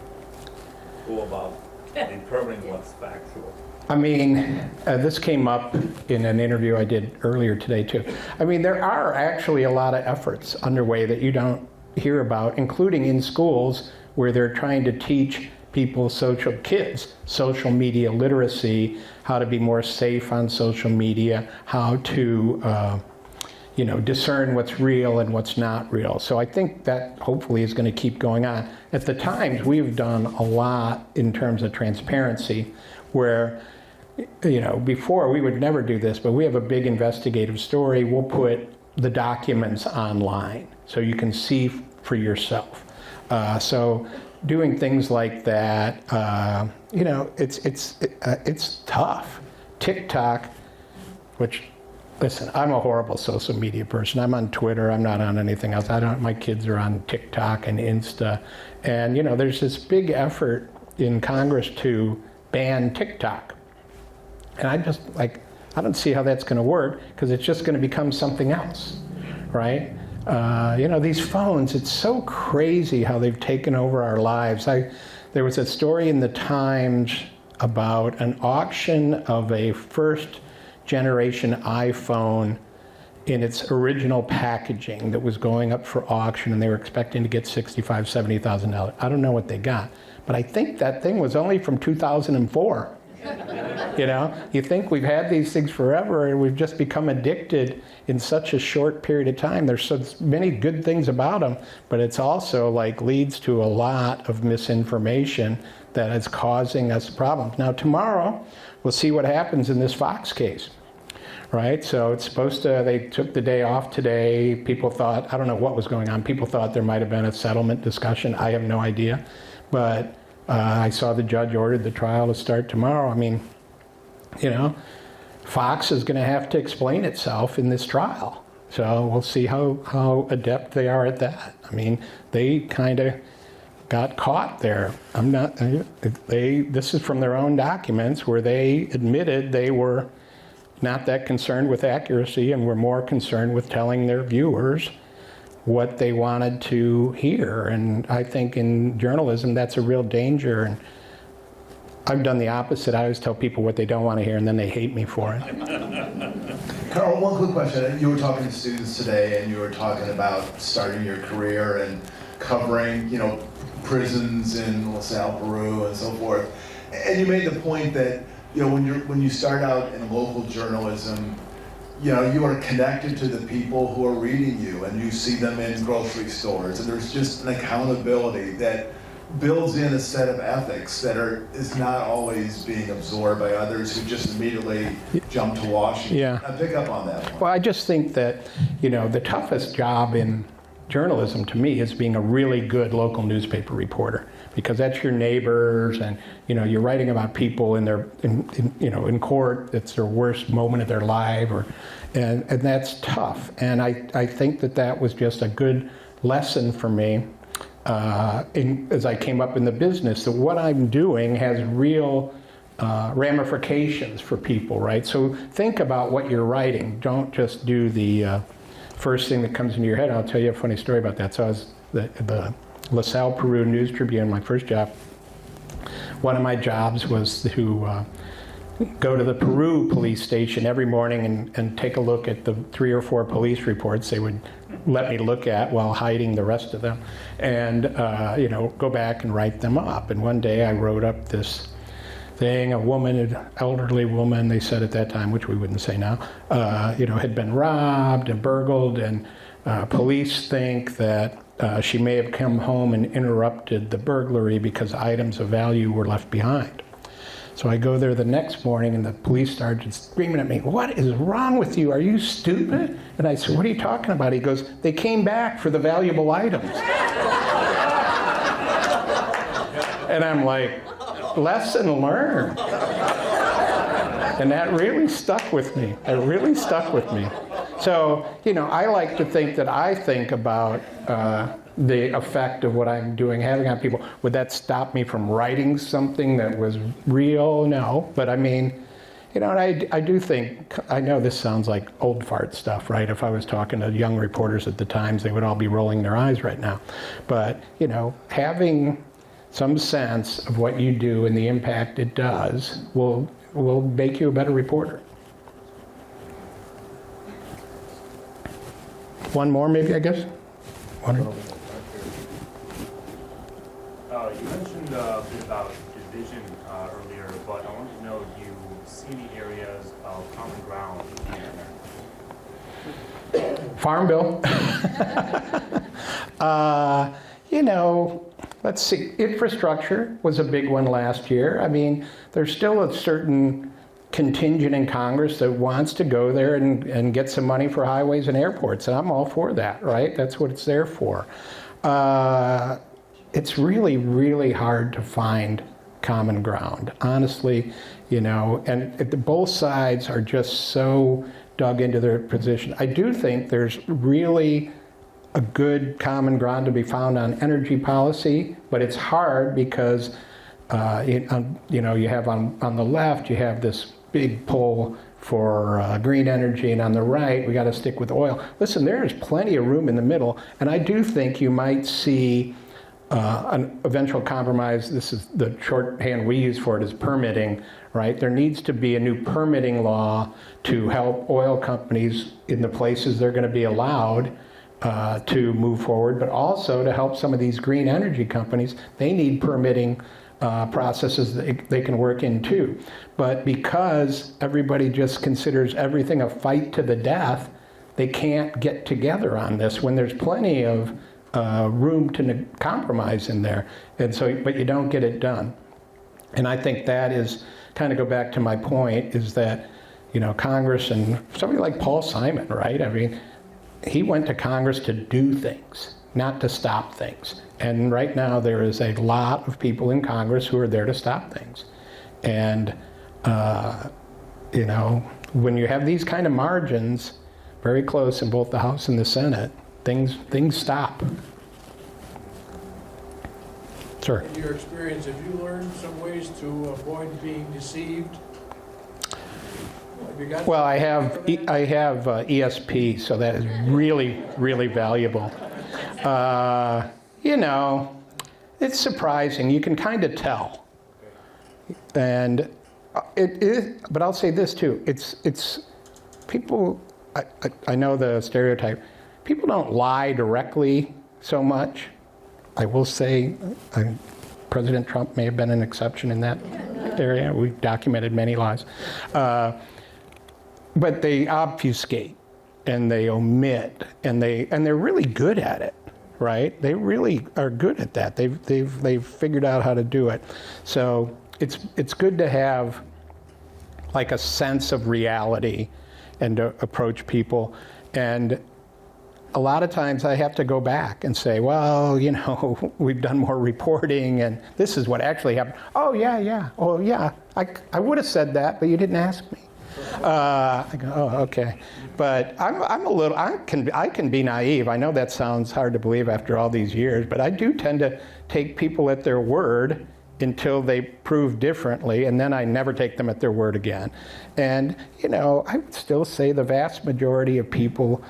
Speaker 11: go about determining what's factual?
Speaker 2: I mean, this came up in an interview I did earlier today, too. I mean, there are actually a lot of efforts underway that you don't hear about, including in schools where they're trying to teach people, kids, social media literacy, how to be more safe on social media, how to, discern what's real and what's not real. So I think that hopefully is going to keep going on. At the Times, we've done a lot in terms of transparency, where, before we would never do this, but we have a big investigative story. We'll put the documents online so you can see for yourself. So doing things like that, it's tough. TikTok, which, listen, I'm a horrible social media person. I'm on Twitter. I'm not on anything else. My kids are on TikTok and Insta. And, there's this big effort in Congress to ban TikTok. And I don't see how that's going to work, because it's just going to become something else, right? These phones, it's so crazy how they've taken over our lives. There was a story in the Times about an auction of a first generation iPhone in its original packaging that was going up for auction, and they were expecting to get $65,000, $70,000. I don't know what they got, but I think that thing was only from 2004. You know, you think we've had these things forever and we've just become addicted in such a short period of time. There's so many good things about them, but it's also like leads to a lot of misinformation that is causing us problems. Now tomorrow, we'll see what happens in this Fox case. Right, so it's supposed to, they took the day off today. People thought, I don't know what was going on. People thought there might have been a settlement discussion. I have no idea. But I saw the judge ordered the trial to start tomorrow. I mean, you know, Fox is going to have to explain itself in this trial. So we'll see how adept they are at that. I mean, they kind of got caught there. This is from their own documents where they admitted they were not that concerned with accuracy and were more concerned with telling their viewers what they wanted to hear. And I think in journalism, that's a real danger. And I've done the opposite. I always tell people what they don't want to hear, and then they hate me for it.
Speaker 1: Carl, one quick question. You were talking to students today, and you were talking about starting your career and covering, you know, prisons in LaSalle, Peru, and so forth. And you made the point that, you know, when you start out in local journalism, you know, you are connected to the people who are reading you, and you see them in grocery stores, and there's just an accountability that builds in a set of ethics that is not always being absorbed by others who just immediately jump to Washington.
Speaker 2: Yeah.
Speaker 1: I pick up on that one.
Speaker 2: Well, I just think that, you know, the toughest job in journalism to me is being a really good local newspaper reporter, because that's your neighbors, and you know, you're writing about people in court. It's their worst moment of their life, and that's tough. And I think that was just a good lesson for me as I came up in the business, that what I'm doing has real ramifications for people, right? So think about what you're writing. Don't just do the first thing that comes into your head. I'll tell you a funny story about that. So I was the LaSalle, Peru News Tribune, my first job. One of my jobs was to go to the Peru police station every morning and take a look at the 3 or 4 police reports they would let me look at while hiding the rest of them, and you know, go back and write them up. And one day I wrote up this thing, a woman, an elderly woman, they said at that time, which we wouldn't say now, you know, had been robbed and burgled, and police think that she may have come home and interrupted the burglary because items of value were left behind. So I go there the next morning, and the police sergeant screaming at me, "What is wrong with you? Are you stupid?" And I said, "What are you talking about?" He goes, "They came back for the valuable items." And I'm like, lesson learned. And that really stuck with me. It really stuck with me. So, you know, I like to think that I think about the effect of what I'm doing, having on people. Would that stop me from writing something that was real? No. But I mean, you know, and I do think, I know this sounds like old fart stuff, right? If I was talking to young reporters at the Times, they would all be rolling their eyes right now. But, you know, having some sense of what you do and the impact it does will make you a better reporter. One more, maybe, I guess? One or...
Speaker 10: You mentioned a bit about division earlier, but I wanted to know, do you see any areas of common ground in there?
Speaker 2: Farm bill. You know, let's see. Infrastructure was a big one last year. I mean, there's still a certain contingent in Congress that wants to go there and get some money for highways and airports, and I'm all for that, right? That's what it's there for. It's really, really hard to find common ground, honestly, you know, and both sides are just so dug into their position. I do think there's really a good common ground to be found on energy policy, but it's hard because, you know, you have on the left, you have this big pull for green energy, and on the right, we got to stick with oil. Listen, there is plenty of room in the middle, and I do think you might see an eventual compromise. This is the shorthand we use for it is permitting, right? There needs to be a new permitting law to help oil companies in the places they're going to be allowed to move forward, but also to help some of these green energy companies. They need permitting processes they can work in too. But because everybody just considers everything a fight to the death, they can't get together on this when there's plenty of room to compromise in there. And so, but you don't get it done. And I think that is, kind of go back to my point, is that, you know, Congress and somebody like Paul Simon, right? I mean, he went to Congress to do things, not to stop things. And right now there is a lot of people in Congress who are there to stop things. And, you know, when you have these kind of margins, very close in both the House and the Senate, things stop. Sir.
Speaker 12: In your experience, have you learned some ways to avoid being deceived? Have you got
Speaker 2: Well, I have ESP, so that is really, really valuable. You know, it's surprising. You can kind of tell. And but I'll say this too. It's people, I know the stereotype. People don't lie directly so much. I will say President Trump may have been an exception in that area. We've documented many lies. But they obfuscate and they omit and they're really good at it, right? They really are good at that. They've figured out how to do it. So it's good to have like a sense of reality and to approach people. And a lot of times I have to go back and say, well, you know, we've done more reporting and this is what actually happened. Oh yeah. Oh yeah, I would have said that, but you didn't ask me. I go, oh, okay. But I can be naive. I know that sounds hard to believe after all these years, but I do tend to take people at their word until they prove differently, and then I never take them at their word again. And, you know, I would still say the vast majority of people,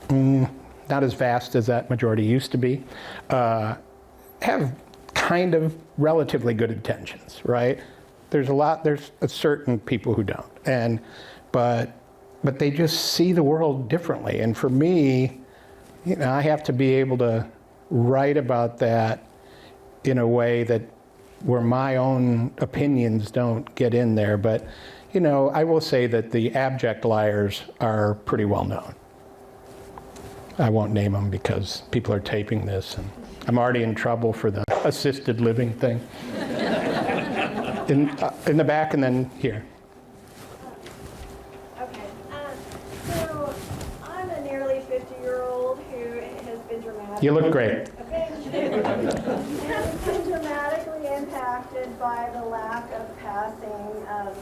Speaker 2: not as vast as that majority used to be, have kind of relatively good intentions, right? There's a certain people who don't, but they just see the world differently. And for me, you know, I have to be able to write about that in a way that where my own opinions don't get in there. But, you know, I will say that the abject liars are pretty well known. I won't name them because people are taping this, and I'm already in trouble for the assisted living thing. In the back and then here.
Speaker 13: Okay. So I'm a nearly 50-year-old who has been dramatically...
Speaker 2: You look great.
Speaker 13: Has been dramatically impacted by the lack of passing of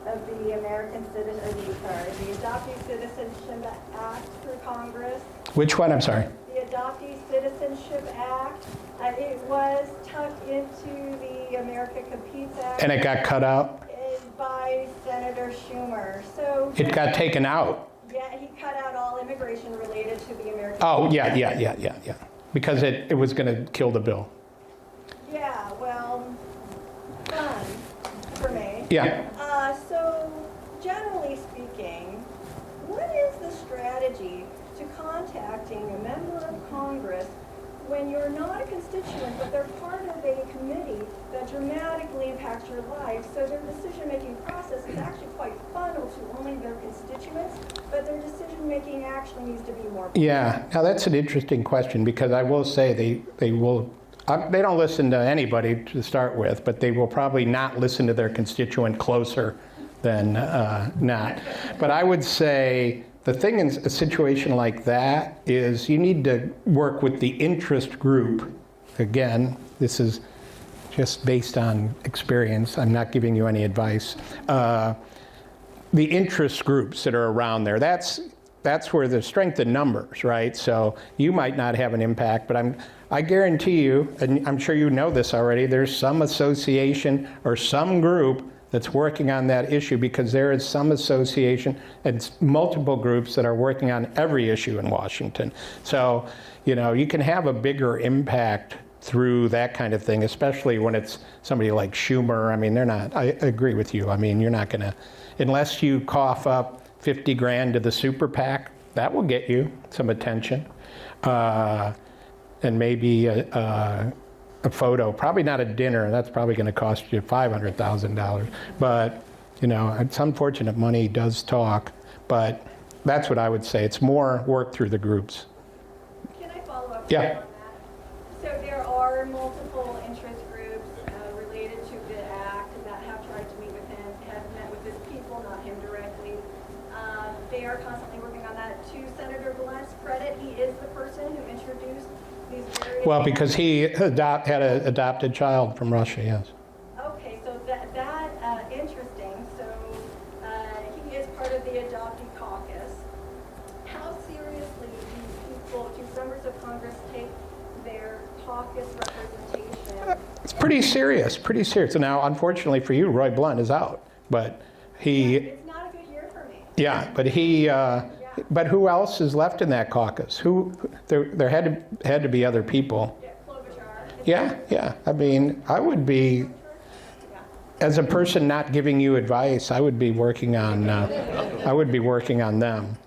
Speaker 13: the the Adoptee Citizenship Act through Congress.
Speaker 2: Which one? I'm sorry.
Speaker 13: The Adoptee Citizenship Act. It was tucked into the America Competes Act.
Speaker 2: And it got cut out?
Speaker 13: By Senator Schumer. So
Speaker 2: it got taken out?
Speaker 13: Yeah, he cut out all immigration related to the American.
Speaker 2: Oh, yeah. Because it was going to kill the bill.
Speaker 13: Yeah, well, fun for me.
Speaker 2: Yeah.
Speaker 13: So generally speaking, what is the strategy to contacting a member of Congress when you're not a constituent, but they're part of a committee that dramatically impacts your life? So their decision-making process is actually quite funneled to only their constituents, but their decision-making actually needs to be more.
Speaker 2: Yeah, now that's an interesting question, because I will say they don't listen to anybody to start with, but they will probably not listen to their constituent closer than not. But I would say the thing in a situation like that is you need to work with the interest group. Again, this is just based on experience. I'm not giving you any advice. The interest groups that are around there, that's where the strength in numbers, right? So you might not have an impact, but I guarantee you, and I'm sure you know this already, there's some association or some group that's working on that issue, because there is some association and multiple groups that are working on every issue in Washington. So, you know, you can have a bigger impact through that kind of thing, especially when it's somebody like Schumer. I mean, they're not, I agree with you. I mean, you're not gonna, unless you cough up 50 grand to the super PAC, that will get you some attention. And maybe a a photo, probably not a dinner, that's probably going to cost you $500,000. But, you know, it's unfortunate money does talk, but that's what I would say. It's more work through the groups.
Speaker 13: Can I follow up
Speaker 2: Yeah.
Speaker 13: on that? So there are multiple interest groups related to the act that have tried to meet with him, have met with his people, not him directly. They are constantly working on that. To Senator Blunt's credit, he is the person who introduced these various...
Speaker 2: Well, because he had an adopted child from Russia, yes.
Speaker 13: Okay, so that interesting. So he is part of the adoptee caucus. How seriously do members of Congress take their caucus representation?
Speaker 2: It's pretty serious, pretty serious. And now, unfortunately for you, Roy Blunt is out, but he...
Speaker 13: It's not a good year for me.
Speaker 2: Yeah, but he... But who else is left in that caucus? There had to be other people.
Speaker 13: Yeah, Klobuchar.
Speaker 2: Yeah. I mean, I would be, as a person not giving you advice, I would be working on them.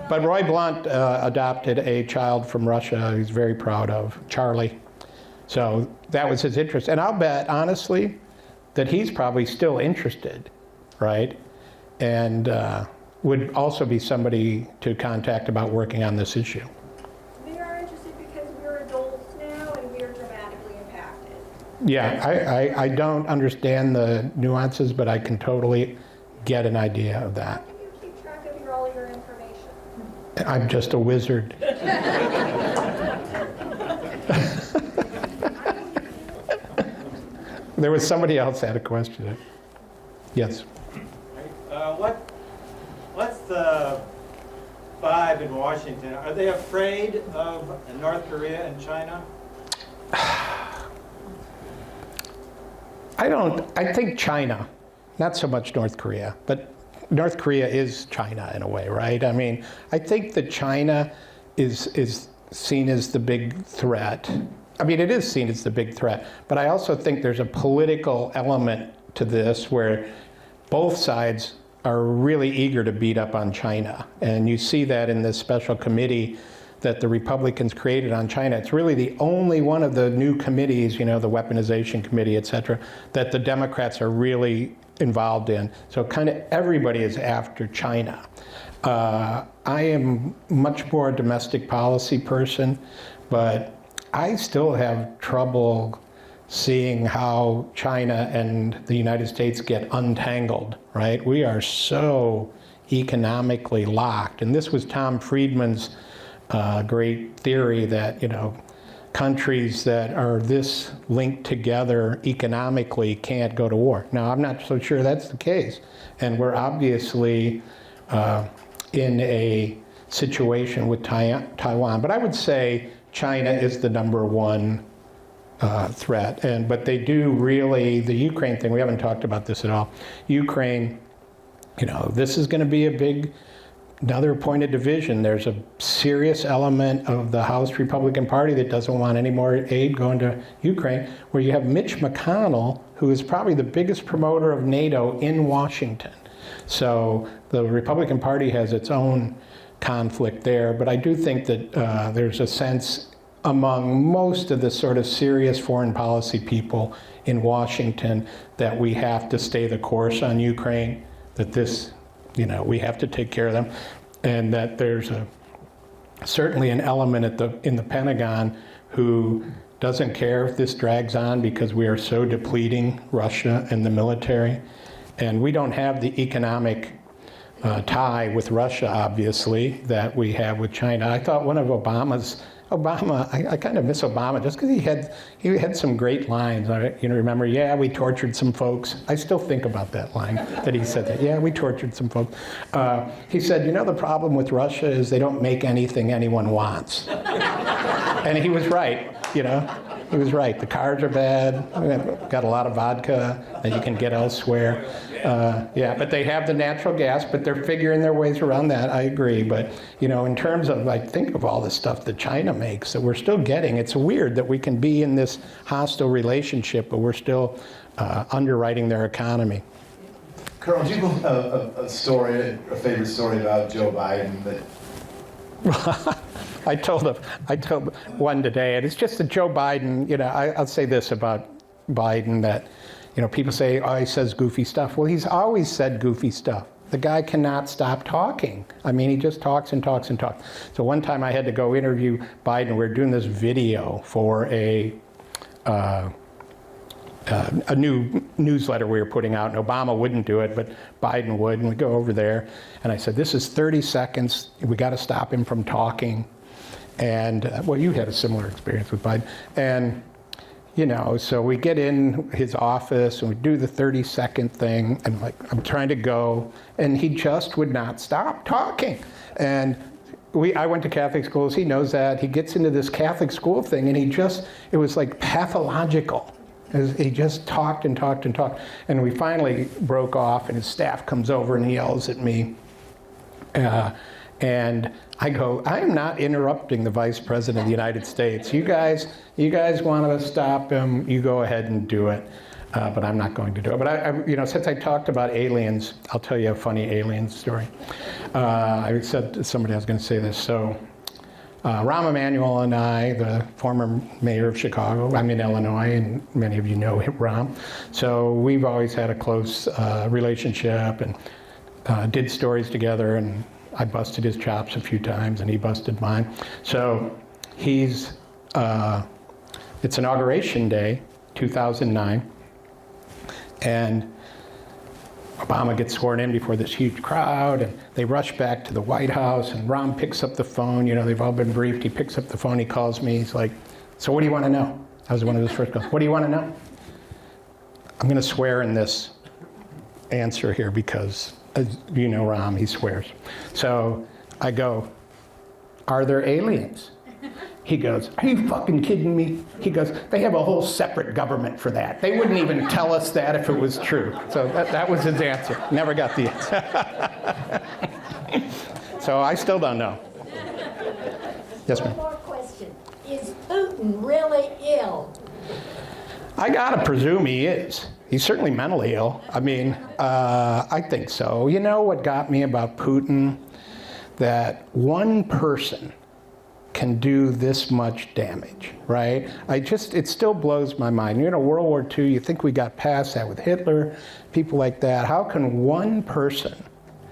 Speaker 2: But Roy Blunt adopted a child from Russia he's very proud of, Charlie. So that was his interest. And I'll bet, honestly, that he's probably still interested, right? And would also be somebody to contact about working on this issue.
Speaker 13: We are interested because we're adults now and we are dramatically impacted.
Speaker 2: Yeah, I don't understand the nuances, but I can totally get an idea of that.
Speaker 13: How can you keep track of all your information?
Speaker 2: I'm just a wizard. There was somebody else had a question. Yes.
Speaker 6: What's the vibe in Washington? Are they afraid of North Korea and China?
Speaker 2: I think China, not so much North Korea, but North Korea is China in a way, right? I mean, I think that China is seen as the big threat. I mean, it is seen as the big threat, but I also think there's a political element to this where both sides are really eager to beat up on China. And you see that in this special committee that the Republicans created on China. It's really the only one of the new committees, you know, the weaponization committee, et cetera, that the Democrats are really involved in. So kind of everybody is after China. I am much more a domestic policy person, but I still have trouble seeing how China and the United States get untangled, right? We are so economically locked. And this was Tom Friedman's great theory that, you know, countries that are this linked together economically can't go to war. Now, I'm not so sure that's the case. And we're obviously in a situation with Taiwan. But I would say China is the number1 threat. But they do really, the Ukraine thing, we haven't talked about this at all. Ukraine, you know, this is going to be another point of division. There's a serious element of the House Republican Party that doesn't want any more aid going to Ukraine, where you have Mitch McConnell, who is probably the biggest promoter of NATO in Washington. So the Republican Party has its own conflict there, but I do think that there's a sense among most of the sort of serious foreign policy people in Washington that we have to stay the course on Ukraine, that this, you know, we have to take care of them, and that there's certainly an element in the Pentagon who doesn't care if this drags on because we are so depleting Russia and the military, and we don't have the economic tie with Russia, obviously, that we have with China. I thought one of Obama, I kind of miss Obama just because he had some great lines. You know, remember, yeah, we tortured some folks. I still think about that line that he said that, yeah, we tortured some folks. He said, you know, the problem with Russia is they don't make anything anyone wants. And he was right, you know. He was right. The cars are bad. We've got a lot of vodka that you can get elsewhere. Yeah, but they have the natural gas, but they're figuring their ways around that. I agree. But, you know, in terms of, like, think of all the stuff that China makes that we're still getting. It's weird that we can be in this hostile relationship, but we're still underwriting their economy.
Speaker 1: Colonel, do you have a favorite story about Joe Biden that
Speaker 2: I told one today, and it's just that Joe Biden, I'll say this about Biden, that, people say, oh, he says goofy stuff. Well, he's always said goofy stuff. The guy cannot stop talking. I mean, he just talks and talks and talks. So one time I had to go interview Biden. We were doing this video for a new newsletter we were putting out, and Obama wouldn't do it, but Biden would, and we go over there, and I said, this is 30 seconds. We got to stop him from talking. And, well, you had a similar experience with Biden. And, so we get in his office and we do the 30-second thing, and I'm trying to go, and he just would not stop talking. And I went to Catholic schools, he knows that. He gets into this Catholic school thing, and it was like pathological. He just talked and talked and talked. And we finally broke off, and his staff comes over and he yells at me. And I go, I am not interrupting the Vice President of the United States. You guys want to stop him, you go ahead and do it. But I'm not going to do it. But since I talked about aliens, I'll tell you a funny alien story. I said to somebody I was going to say this. So Rahm Emanuel and I, the former mayor of Chicago, I'm in Illinois, and many of you know Rahm. So we've always had a close relationship and did stories together, and I busted his chops a few times, and he busted mine. So it's Inauguration Day, 2009, and Obama gets sworn in before this huge crowd, and they rush back to the White House, and Rahm picks up the phone. They've all been briefed. He picks up the phone, he calls me, he's like, so what do you want to know? That was one of his first calls. What do you want to know? I'm going to swear in this answer here because, as you know, Rahm, he swears. So I go, are there aliens? He goes, are you fucking kidding me? He goes, they have a whole separate government for that. They wouldn't even tell us that if it was true. So that was his answer. Never got the answer. So I still don't know. Yes, ma'am.
Speaker 7: One more question. Is Putin really ill?
Speaker 2: I gotta presume he is. He's certainly mentally ill. I mean, I think so. You know what got me about Putin? That one person can do this much damage, right? It still blows my mind. World War II, you think we got past that with Hitler, people like that. How can one person,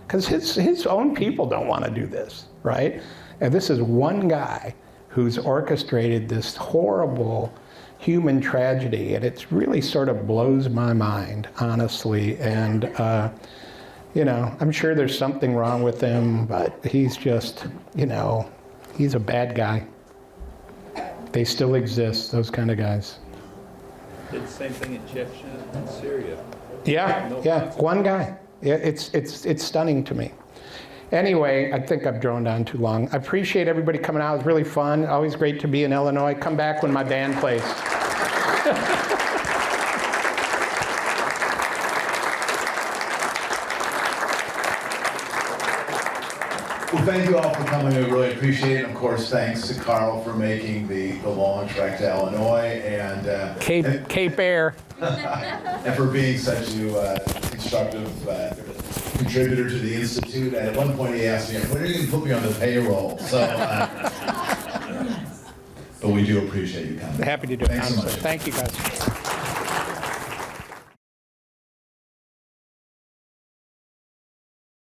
Speaker 2: because his own people don't want to do this, right? And this is one guy who's orchestrated this horrible human tragedy, and it really sort of blows my mind, honestly. And, I'm sure there's something wrong with him, but he's just, he's a bad guy. They still exist, those kind of guys.
Speaker 11: Did the same thing in Chechnya and Syria.
Speaker 2: Yeah, one guy. It's stunning to me. Anyway, I think I've droned on too long. I appreciate everybody coming out. It was really fun. Always great to be in Illinois. Come back when my band plays.
Speaker 1: Well, thank you all for coming. We really appreciate it. And of course, thanks to Carl for making the long trek to Illinois and
Speaker 2: Cape Air.
Speaker 1: And for being such a constructive contributor to the Institute. And at one point he asked me, when are you going to put me on the payroll? So, but we do appreciate you coming.
Speaker 2: Happy to do it.
Speaker 1: Thanks so much.
Speaker 2: Thank you, guys.